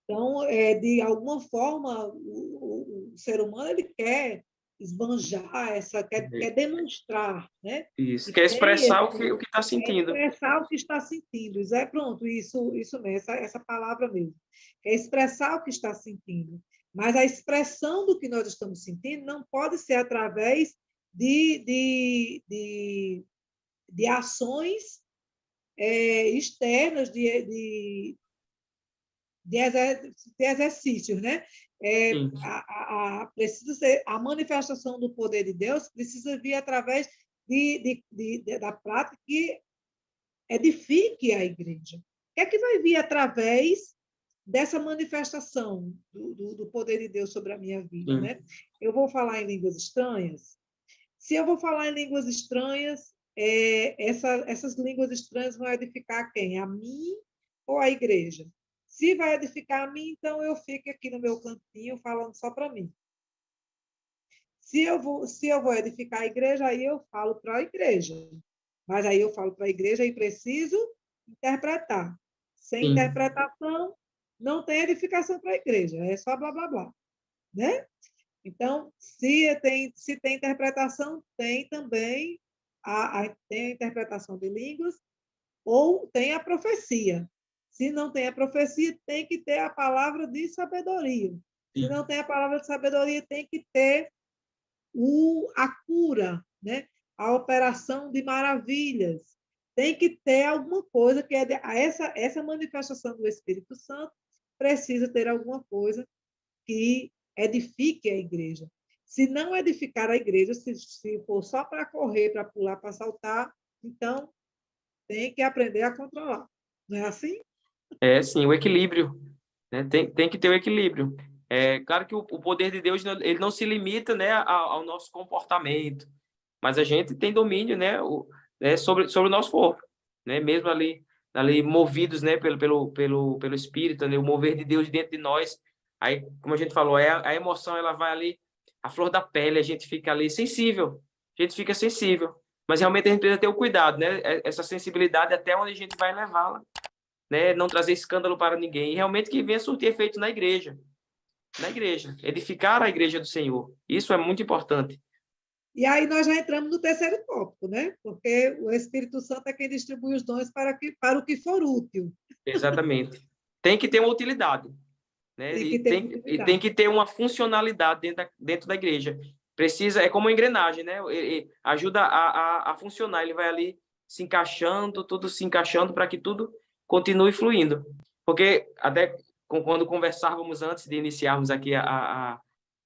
Então, de alguma forma, o ser humano ele quer esbanjar quer demonstrar, né? Isso, Que quer tem expressar o que está quer sentindo. expressar o que está sentindo. Pronto, isso mesmo, essa palavra mesmo. Quer expressar o que está sentindo. Mas a expressão do que nós estamos sentindo não pode ser através de ações externas, de exercícios, né? Sim, Precisa ser a manifestação do poder de Deus precisa vir através da prática que edifique a igreja. O que é que vai vir através dessa manifestação do poder de Deus sobre a minha vida, sim. né? Eu vou falar em línguas estranhas. Se eu vou falar em línguas estranhas, essas línguas estranhas vão edificar quem? A mim ou a igreja? Se vai edificar a mim, então eu fico aqui no meu cantinho falando só para mim. Se eu vou edificar a igreja, aí eu falo para a igreja. Mas aí eu falo para a igreja e preciso interpretar. Sem Sim. interpretação, não tem edificação para a igreja, é só blá, blá, blá. Né? Então, se tem interpretação, tem também tem a interpretação de línguas ou tem a profecia. Se não tem a profecia, tem que ter a palavra de sabedoria. Se Sim. não tem a palavra de sabedoria, tem que ter a cura, né? A operação de maravilhas. Tem que ter alguma coisa que essa manifestação do Espírito Santo precisa ter alguma coisa que edifique a igreja. Se não edificar a igreja, se for só para correr, para pular, para saltar, então tem que aprender a controlar. Não é assim? É, sim, o equilíbrio, né? Tem que ter o equilíbrio. É claro que o poder de Deus ele não se limita, né, ao nosso comportamento, mas a gente tem domínio, né, sobre o nosso corpo, né, mesmo ali movidos, né, pelo Espírito, né, o mover de Deus dentro de nós. Aí, como a gente falou, a emoção ela vai ali, a flor da pele, a gente fica ali sensível, a gente fica sensível, mas realmente a gente precisa ter o cuidado, né, essa sensibilidade até onde a gente vai levá-la, né, não trazer escândalo para ninguém, e realmente que venha surtir efeito na igreja, edificar a igreja do Senhor. Isso é muito importante. E aí nós já entramos no terceiro tópico, né? Porque o Espírito Santo é quem distribui os dons para o que for útil. Exatamente. Tem que ter uma utilidade, né? Tem E que ter tem utilidade. que ter uma funcionalidade dentro da igreja. Precisa, é como uma engrenagem, né? Ajuda a funcionar. Ele vai ali se encaixando, tudo se encaixando para que tudo continue fluindo. Porque até quando conversávamos antes de iniciarmos aqui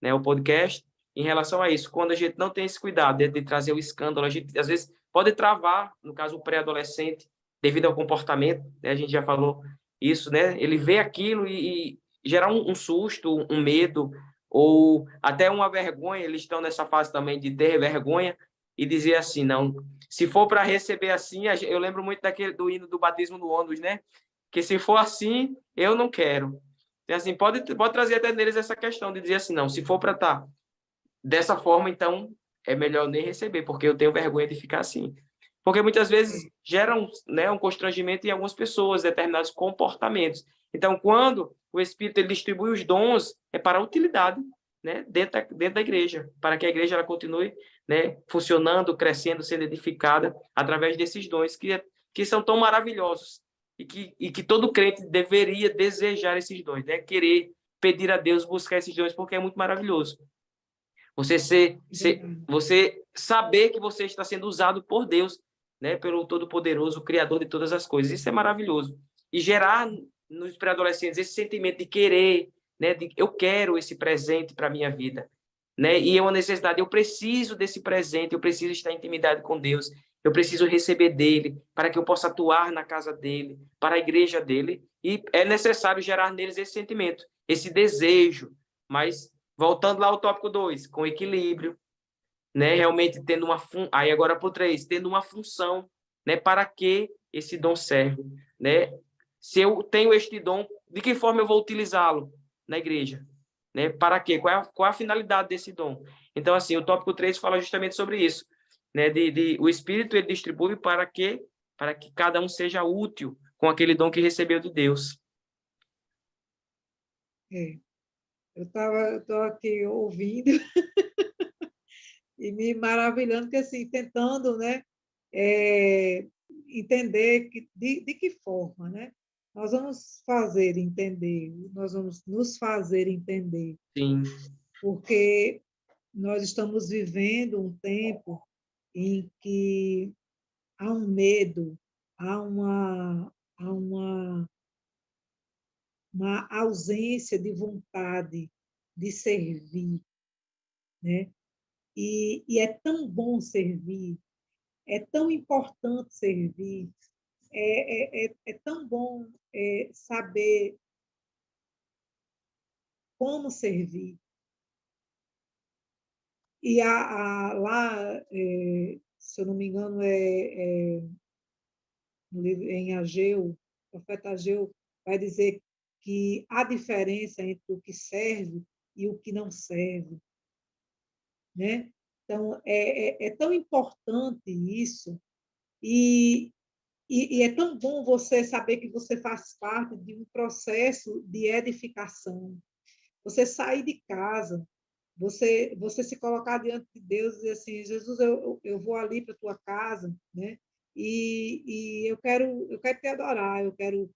né, o podcast, em relação a isso, quando a gente não tem esse cuidado de trazer o escândalo, a gente às vezes pode travar, no caso o pré-adolescente, devido ao comportamento, né? A gente já falou isso, né? Ele vê aquilo e gerar um susto, um medo, ou até uma vergonha. Eles estão nessa fase também de ter vergonha e dizer assim, não, se for para receber assim, eu lembro muito do hino do batismo no ônibus, né? Que se for assim, eu não quero. Então, assim, pode trazer até neles essa questão de dizer assim, não, se for para estar dessa forma, então é melhor nem receber, porque eu tenho vergonha de ficar assim. Porque muitas vezes gera um constrangimento em algumas pessoas, determinados comportamentos. Então, quando o Espírito ele distribui os dons, é para a utilidade, né, dentro da igreja, para que a igreja ela continue, né, funcionando, crescendo, sendo edificada através desses dons que são tão maravilhosos e que todo crente deveria desejar esses dons, né, querer pedir a Deus buscar esses dons, porque é muito maravilhoso. Você saber que você está sendo usado por Deus, né, pelo Todo-Poderoso, o Criador de todas as coisas. Isso é maravilhoso. E gerar nos pré-adolescentes esse sentimento de querer, né, de eu quero esse presente para a minha vida, né? E é uma necessidade, eu preciso desse presente, eu preciso estar em intimidade com Deus, eu preciso receber dele para que eu possa atuar na casa dele, para a igreja dele, e é necessário gerar neles esse sentimento, esse desejo, mas voltando lá ao tópico 2, com equilíbrio, né? Realmente tendo aí agora para o 3, tendo uma função, né? Para que esse dom serve, né? Se eu tenho este dom, de que forma eu vou utilizá-lo na igreja, né? Para quê? Qual é a finalidade desse dom? Então, assim, o tópico 3 fala justamente sobre isso, né? O Espírito ele distribui para que cada um seja útil com aquele dom que recebeu de Deus. É. Eu estou aqui ouvindo e me maravilhando, que assim, tentando, né, entender de que forma, né? Nós vamos fazer entender, nós vamos nos fazer entender, Sim, porque nós estamos vivendo um tempo em que há um medo, há uma ausência de vontade de servir, né? E é tão bom servir, é tão importante servir, é tão bom saber como servir. E lá, se eu não me engano, no livro, em Ageu, o profeta Ageu vai dizer que há diferença entre o que serve e o que não serve, né? Então, é tão importante isso, e, e é tão bom você saber que você faz parte de um processo de edificação. Você sair de casa, você se colocar diante de Deus e dizer assim, Jesus, eu vou ali para a tua casa, né? E eu quero te adorar, eu quero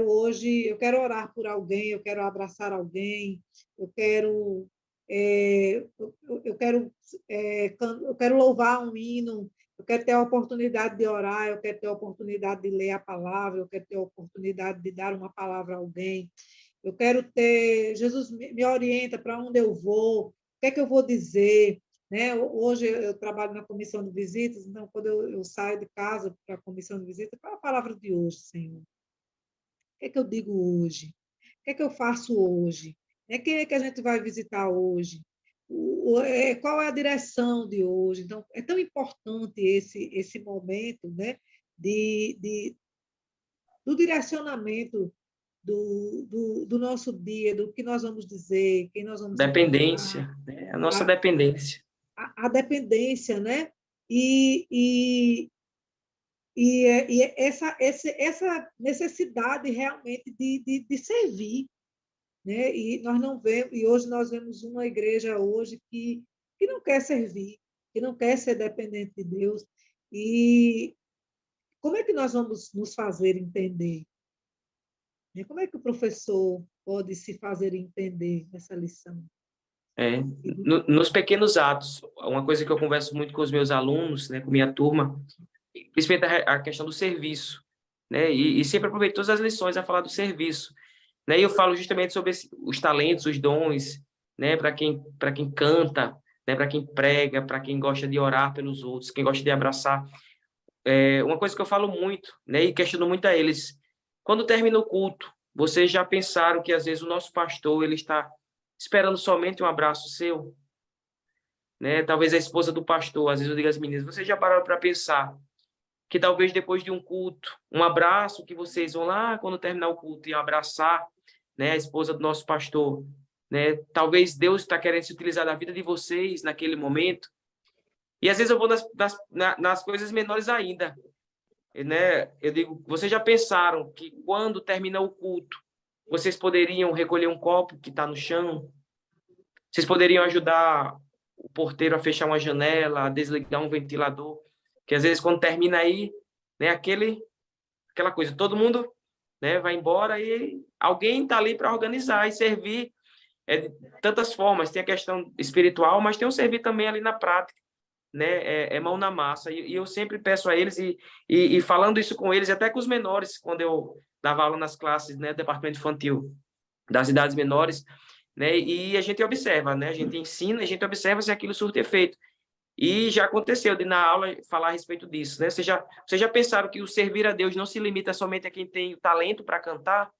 hoje, eu quero orar por alguém, eu quero abraçar alguém, eu quero eu quero louvar um hino, eu quero ter a oportunidade de orar, eu quero ter a oportunidade de ler a palavra, eu quero ter a oportunidade de dar uma palavra a alguém, eu quero ter... Jesus me orienta para onde eu vou, o que é que eu vou dizer, né? Hoje eu trabalho na comissão de visitas, então, quando eu saio de casa para a comissão de visitas, qual é a palavra de hoje, Senhor? O que é que eu digo hoje? O que é que eu faço hoje? Quem é que a gente vai visitar hoje? Qual é a direção de hoje? Então, é tão importante esse momento, né, de, do direcionamento do nosso dia, do que nós vamos dizer, quem nós vamos encontrar, Dependência, né? A nossa a, dependência. a dependência, né? E, e, e essa necessidade realmente de servir, né? E nós não vemos, e hoje nós vemos uma igreja hoje que não quer servir, que não quer ser dependente de Deus. E como é que nós vamos nos fazer entender? Como é que o professor pode se fazer entender nessa lição? É, nos pequenos atos, uma coisa que eu converso muito com os meus alunos, né, com minha turma, principalmente a questão do serviço, né, e sempre aproveito todas as lições a falar do serviço, né, e eu falo justamente sobre os talentos, os dons, né, para quem canta, né, para quem prega, para quem gosta de orar pelos outros, quem gosta de abraçar. Uma coisa que eu falo muito, né, e questiono muito a eles, quando termina o culto, vocês já pensaram que às vezes o nosso pastor ele está esperando somente um abraço seu, né? Talvez a esposa do pastor, às vezes eu digo às meninas, vocês já pararam para pensar que talvez depois de um culto, um abraço que vocês vão lá quando terminar o culto e abraçar, né, a esposa do nosso pastor, né? Talvez Deus está querendo se utilizar da vida de vocês naquele momento. E às vezes eu vou nas coisas menores ainda, né? Eu digo, vocês já pensaram que quando termina o culto, vocês poderiam recolher um copo que está no chão? Vocês poderiam ajudar o porteiro a fechar uma janela, a desligar um ventilador? Que às vezes quando termina aí, né, aquela coisa, todo mundo, né, vai embora e alguém está ali para organizar e servir de tantas formas. Tem a questão espiritual, mas tem o servir também ali na prática, né? É mão na massa. E eu sempre peço a eles, e falando isso com eles, até com os menores, quando eu dava aula nas classes, né, do departamento infantil das idades menores, né? E a gente observa, né? A gente ensina, a gente observa se aquilo surte efeito. E já aconteceu de na aula falar a respeito disso, né? Vocês já pensaram que o servir a Deus não se limita somente a quem tem o talento para cantar?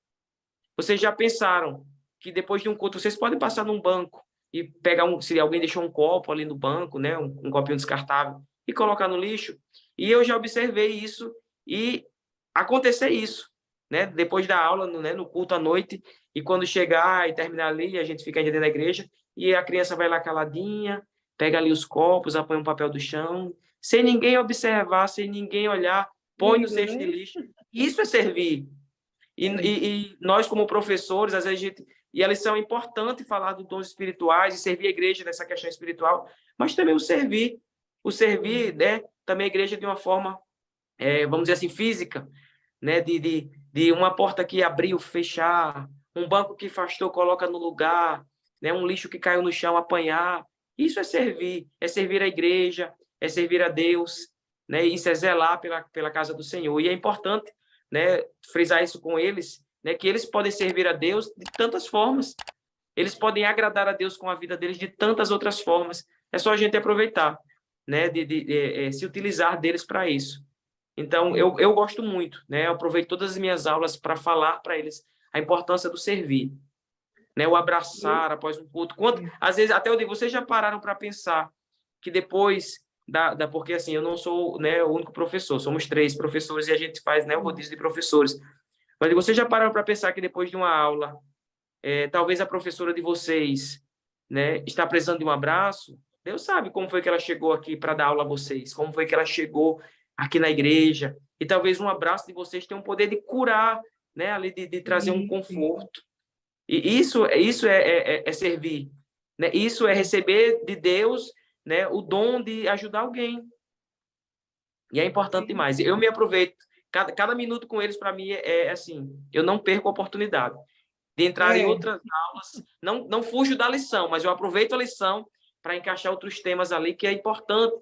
Vocês já pensaram que depois de um culto vocês podem passar num banco e pegar se alguém deixou um copo ali no banco, né, um copinho descartável e colocar no lixo? E eu já observei isso e acontecer isso, né, depois da aula, né, no culto à noite, e quando chegar e terminar ali, a gente fica ainda dentro da igreja e a criança vai lá caladinha, pega ali os copos, apanha um papel do chão, sem ninguém observar, sem ninguém olhar, põe no Lindo, cesto de né? lixo. Isso é servir. E nós, como professores, às vezes e a lição é importante falar dos dons espirituais e servir a igreja nessa questão espiritual, mas também o servir, né, também a igreja de uma forma, vamos dizer assim, física, né, de uma porta que abriu, fechar, um banco que afastou, coloca no lugar, né, um lixo que caiu no chão, apanhar. Isso é servir a igreja, é servir a Deus, né, isso é zelar pela casa do Senhor. E é importante, né, frisar isso com eles, né, que eles podem servir a Deus de tantas formas. Eles podem agradar a Deus com a vida deles de tantas outras formas. É só a gente aproveitar, né, de se utilizar deles para isso. Então, eu gosto muito, né? Eu aproveito todas as minhas aulas para falar para eles a importância do servir, né? O abraçar após um culto. Às vezes, até eu digo, vocês já pararam para pensar que depois porque assim, eu não sou, né, o único professor, somos 3 professores e a gente faz, né, o rodízio de professores. Mas vocês já pararam para pensar que depois de uma aula, talvez a professora de vocês, né, está precisando de um abraço? Deus sabe como foi que ela chegou aqui para dar aula a vocês, como foi que ela chegou aqui na igreja, e talvez um abraço de vocês tenha um poder de curar, né, ali de trazer um conforto. E isso é servir, né? Isso é receber de Deus, né, o dom de ajudar alguém. E é importante Sim. demais. Eu me aproveito, cada minuto com eles, para mim, assim, eu não perco a oportunidade de entrar em outras aulas. Não fujo da lição, mas eu aproveito a lição para encaixar outros temas ali, que é importante.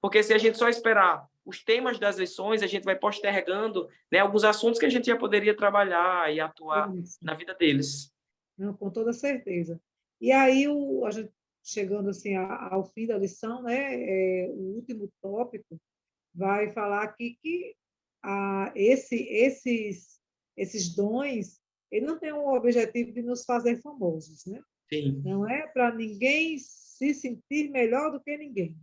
Porque se a gente só esperar os temas das lições, a gente vai postergando, né, alguns assuntos que a gente já poderia trabalhar e atuar Isso. na vida deles. Não, com toda certeza. E aí, a gente chegando assim ao fim da lição, né, o último tópico vai falar aqui que esses dons, ele não tem o objetivo de nos fazer famosos, né? Sim. Não é para ninguém se sentir melhor do que ninguém.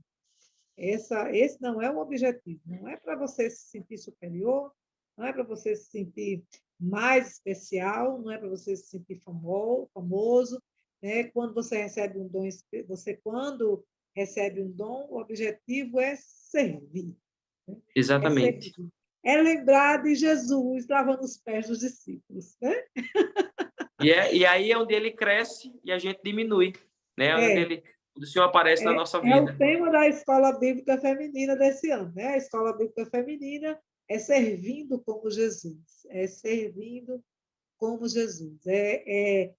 Esse não é o objetivo. Não é para você se sentir superior, não é para você se sentir mais especial, não é para você se sentir famoso, né? Quando você recebe um dom, quando recebe um dom, o objetivo é servir. Né? Exatamente. É lembrar de Jesus lavando os pés dos discípulos, né? E aí é onde ele cresce e a gente diminui, né? Onde o Senhor aparece na nossa vida. É o tema da Escola Bíblica Feminina desse ano, né? A Escola Bíblica Feminina é servindo como Jesus, é servindo como Jesus, é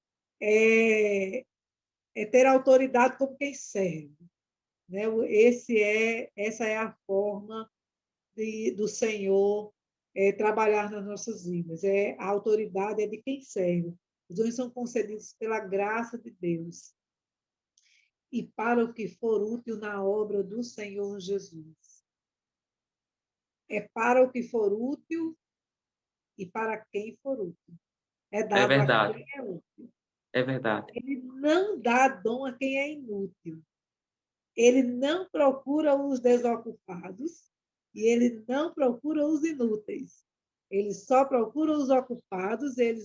ter autoridade como quem serve, né? Essa é a forma do Senhor trabalhar nas nossas vidas. A autoridade é de quem serve. Os dons são concedidos pela graça de Deus e para o que for útil na obra do Senhor Jesus. É para o que for útil e para quem for útil. É É dado a verdade. quem é útil. É verdade. Ele não dá dom a quem é inútil. Ele não procura os desocupados e ele não procura os inúteis. Ele só procura os ocupados, ele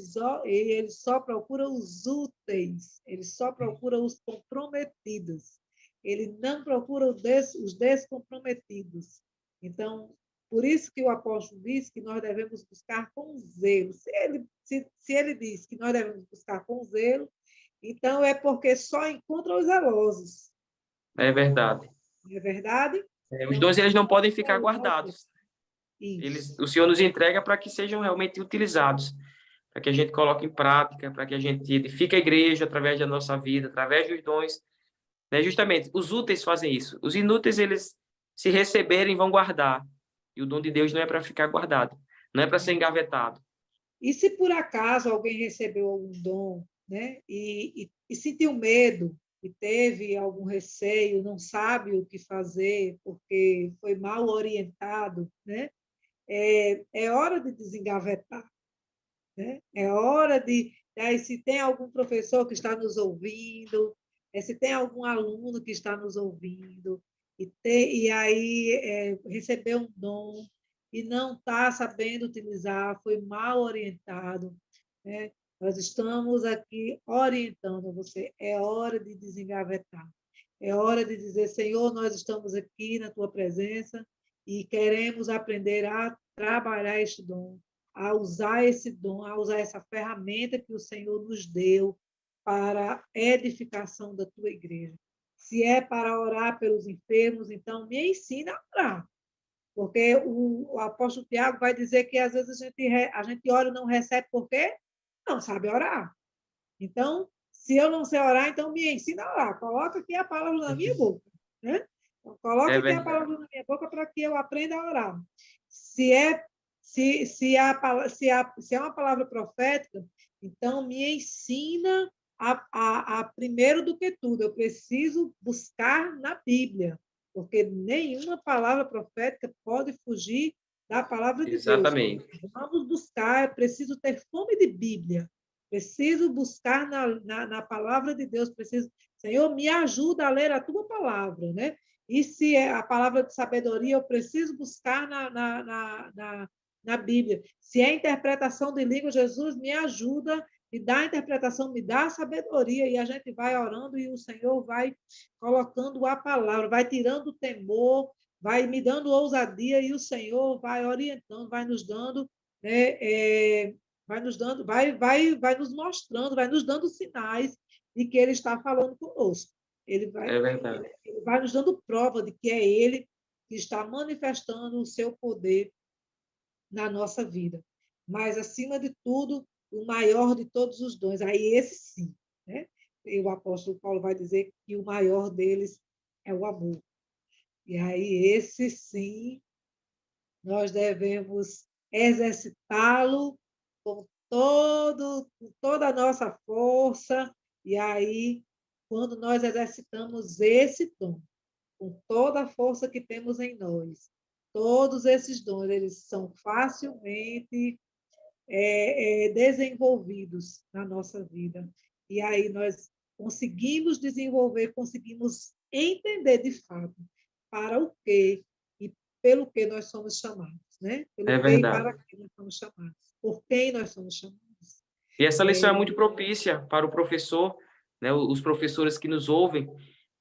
só procura os úteis, ele só procura os comprometidos. Ele não procura os descomprometidos. Então, por isso que o apóstolo diz que nós devemos buscar com zelo. Se ele diz que nós devemos buscar com zelo, então é porque só encontra os zelosos. É verdade. Não é verdade? Os dons eles não podem ficar guardados. O Senhor nos entrega para que sejam realmente utilizados, para que a gente coloque em prática, para que a gente edifique a igreja através da nossa vida, através dos dons. Né? Justamente, os úteis fazem isso. Os inúteis, eles, se receberem, vão guardar. E o dom de Deus não é para ficar guardado, não é para ser engavetado. E se por acaso alguém recebeu algum dom, né, e sentiu medo, e teve algum receio, não sabe o que fazer porque foi mal orientado, né, é hora de desengavetar. Né? É hora de. Se tem algum professor que está nos ouvindo, se tem algum aluno que está nos ouvindo, e aí recebeu um dom e não está sabendo utilizar, foi mal orientado, né? Nós estamos aqui orientando você. É hora de desengavetar. É hora de dizer, Senhor, nós estamos aqui na tua presença e queremos aprender a trabalhar este dom, a usar esse dom, a usar essa ferramenta que o Senhor nos deu para a edificação da tua igreja. Se é para orar pelos enfermos, então me ensina a orar. Porque o apóstolo Tiago vai dizer que às vezes a gente ora e não recebe por quê? Não sabe orar. Então, se eu não sei orar, então me ensina a orar. Coloca aqui a palavra na minha boca. Né? Então, coloca aqui a palavra na minha boca para que eu aprenda a orar. Se é uma palavra profética, então me ensina primeiro do que tudo. Eu preciso buscar na Bíblia, porque nenhuma palavra profética pode fugir da palavra de Exatamente. Deus. Vamos buscar, eu preciso ter fome de Bíblia. Preciso buscar na palavra de Deus, Senhor, me ajuda a ler a tua palavra, né? E se é a palavra de sabedoria, eu preciso buscar na Bíblia. Se é interpretação de língua, Jesus, me ajuda, me dá a interpretação, me dá a sabedoria, e a gente vai orando e o Senhor vai colocando a palavra, vai tirando o temor, vai me dando ousadia e o Senhor vai orientando, vai nos dando, né, vai nos mostrando, vai nos dando sinais de que Ele está falando conosco. Ele vai nos dando prova de que é Ele que está manifestando o seu poder na nossa vida. Mas, acima de tudo, o maior de todos os dons. Aí esse sim, né? E o apóstolo Paulo vai dizer que o maior deles é o amor. E aí esse sim, nós devemos exercitá-lo com toda a nossa força. E aí, quando nós exercitamos esse dom, com toda a força que temos em nós, todos esses dons, eles são facilmente desenvolvidos na nossa vida. E aí nós conseguimos desenvolver, conseguimos entender de fato para o quê e pelo que nós somos chamados, né? É Pelo que e verdade. para que nós somos chamados, por quem nós somos chamados. E essa lição é É, muito propícia para o professor, né, os professores que nos ouvem,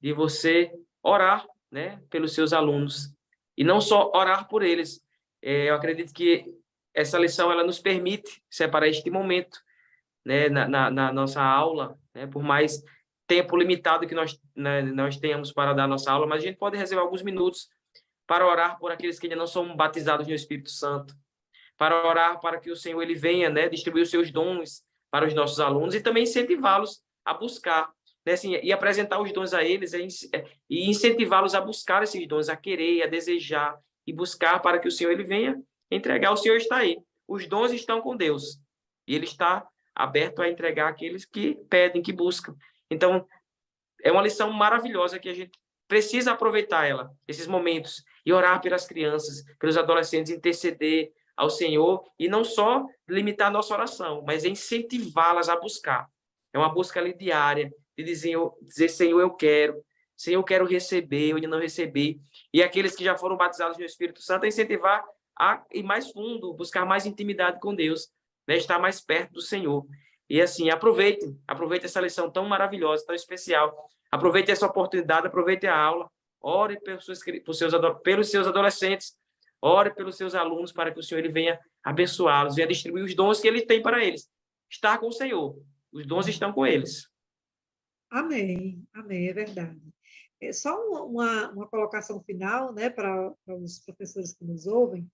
de você orar, né, pelos seus alunos. E não só orar por eles. Eu acredito que essa lição ela nos permite separar este momento, né, na nossa aula, né, por mais tempo limitado que nós tenhamos para dar nossa aula, mas a gente pode reservar alguns minutos para orar por aqueles que ainda não são batizados no Espírito Santo, para orar para que o Senhor ele venha, né, distribuir os seus dons para os nossos alunos e também incentivá-los a buscar, né, assim, e apresentar os dons a eles e incentivá-los a buscar esses dons, a querer, a desejar e buscar para que o Senhor ele venha entregar. O Senhor está aí. Os dons estão com Deus e ele está aberto a entregar aqueles que pedem, que buscam. Então, é uma lição maravilhosa que a gente precisa aproveitar ela, esses momentos, e orar pelas crianças, pelos adolescentes, interceder ao Senhor, e não só limitar a nossa oração, mas incentivá-las a buscar. É uma busca ali diária, de dizer, Senhor, eu quero receber, eu ainda não recebi. E aqueles que já foram batizados no Espírito Santo, a incentivar a ir mais fundo, buscar mais intimidade com Deus, né? Estar mais perto do Senhor. E assim, aproveite essa lição tão maravilhosa, tão especial. Aproveite essa oportunidade, aproveite a aula. Ore pelos seus adolescentes, ore pelos seus alunos para que o Senhor ele venha abençoá-los, venha distribuir os dons que ele tem para eles. Estar com o Senhor. Os dons estão com eles. amém, amém, é verdade. É só uma colocação final, né, para os professores que nos ouvem.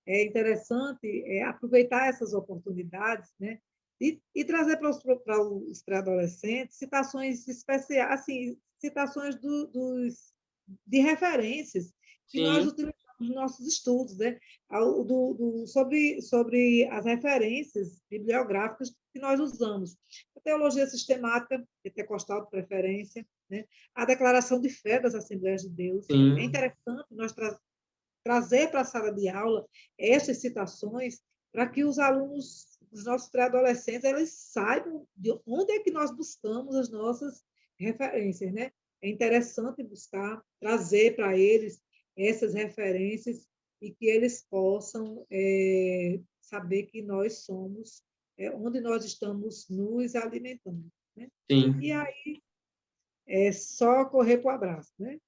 É interessante aproveitar essas oportunidades, né, e trazer para os pré-adolescentes citações especiais, assim, citações de referências que nós Sim, utilizamos nos nossos estudos, né, sobre as referências bibliográficas que nós usamos. A teologia sistemática, pentecostal de preferência, né, a declaração de fé das Assembleias de Deus. É sim, interessante nós trazer para a sala de aula essas citações para que os alunos, os nossos pré-adolescentes, eles saibam de onde é que nós buscamos as nossas referências, né? É interessante buscar, trazer para eles essas referências e que eles possam saber que nós somos onde nós estamos nos alimentando, né? E sim. aí é só correr para o abraço, né?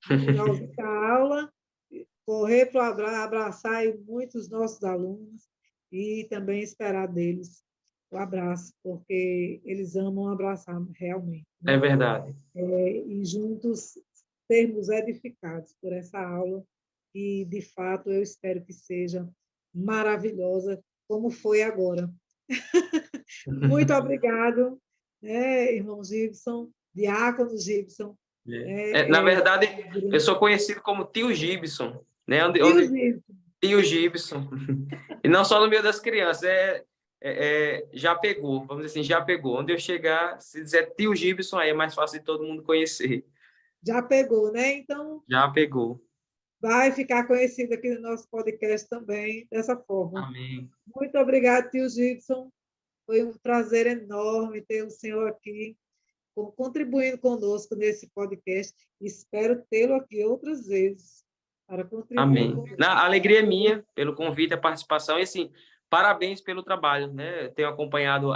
No finalzinho da aula, correr para abraçar muitos nossos alunos e também esperar deles o abraço, porque eles amam abraçar realmente, É né? verdade. E juntos sermos edificados por essa aula, e de fato eu espero que seja maravilhosa, como foi agora. Muito obrigado, né, irmão Gibson, diácono Gibson. Na É, verdade, eu sou conhecido como Tio Gibson, né? tio Gibson, Tio Gibson. E não só no meio das crianças, já pegou, vamos dizer assim, já pegou. Onde eu chegar, se dizer Tio Gibson, aí é mais fácil de todo mundo conhecer. já pegou, né? Então, Já pegou. vai ficar conhecido aqui no nosso podcast também, dessa forma. Amém. Muito obrigado, tio Gibson. Foi um prazer enorme ter o senhor aqui, contribuindo conosco nesse podcast. Espero tê-lo aqui outras vezes para contribuir Amém. conosco. A alegria é minha pelo convite, a participação, e assim, parabéns pelo trabalho, né? Tenho acompanhado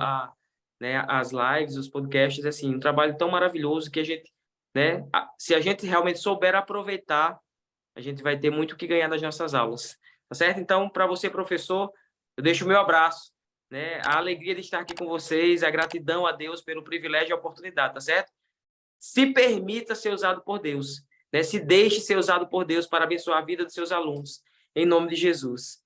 né, as lives, os podcasts, assim, um trabalho tão maravilhoso que a gente, né, se a gente realmente souber aproveitar, a gente vai ter muito o que ganhar nas nossas aulas, tá certo? Então, para você, professor, eu deixo o meu abraço, né? A alegria de estar aqui com vocês, a gratidão a Deus pelo privilégio e a oportunidade, tá certo? Se permita ser usado por Deus, né? Se deixe ser usado por Deus para abençoar a vida dos seus alunos, em nome de Jesus.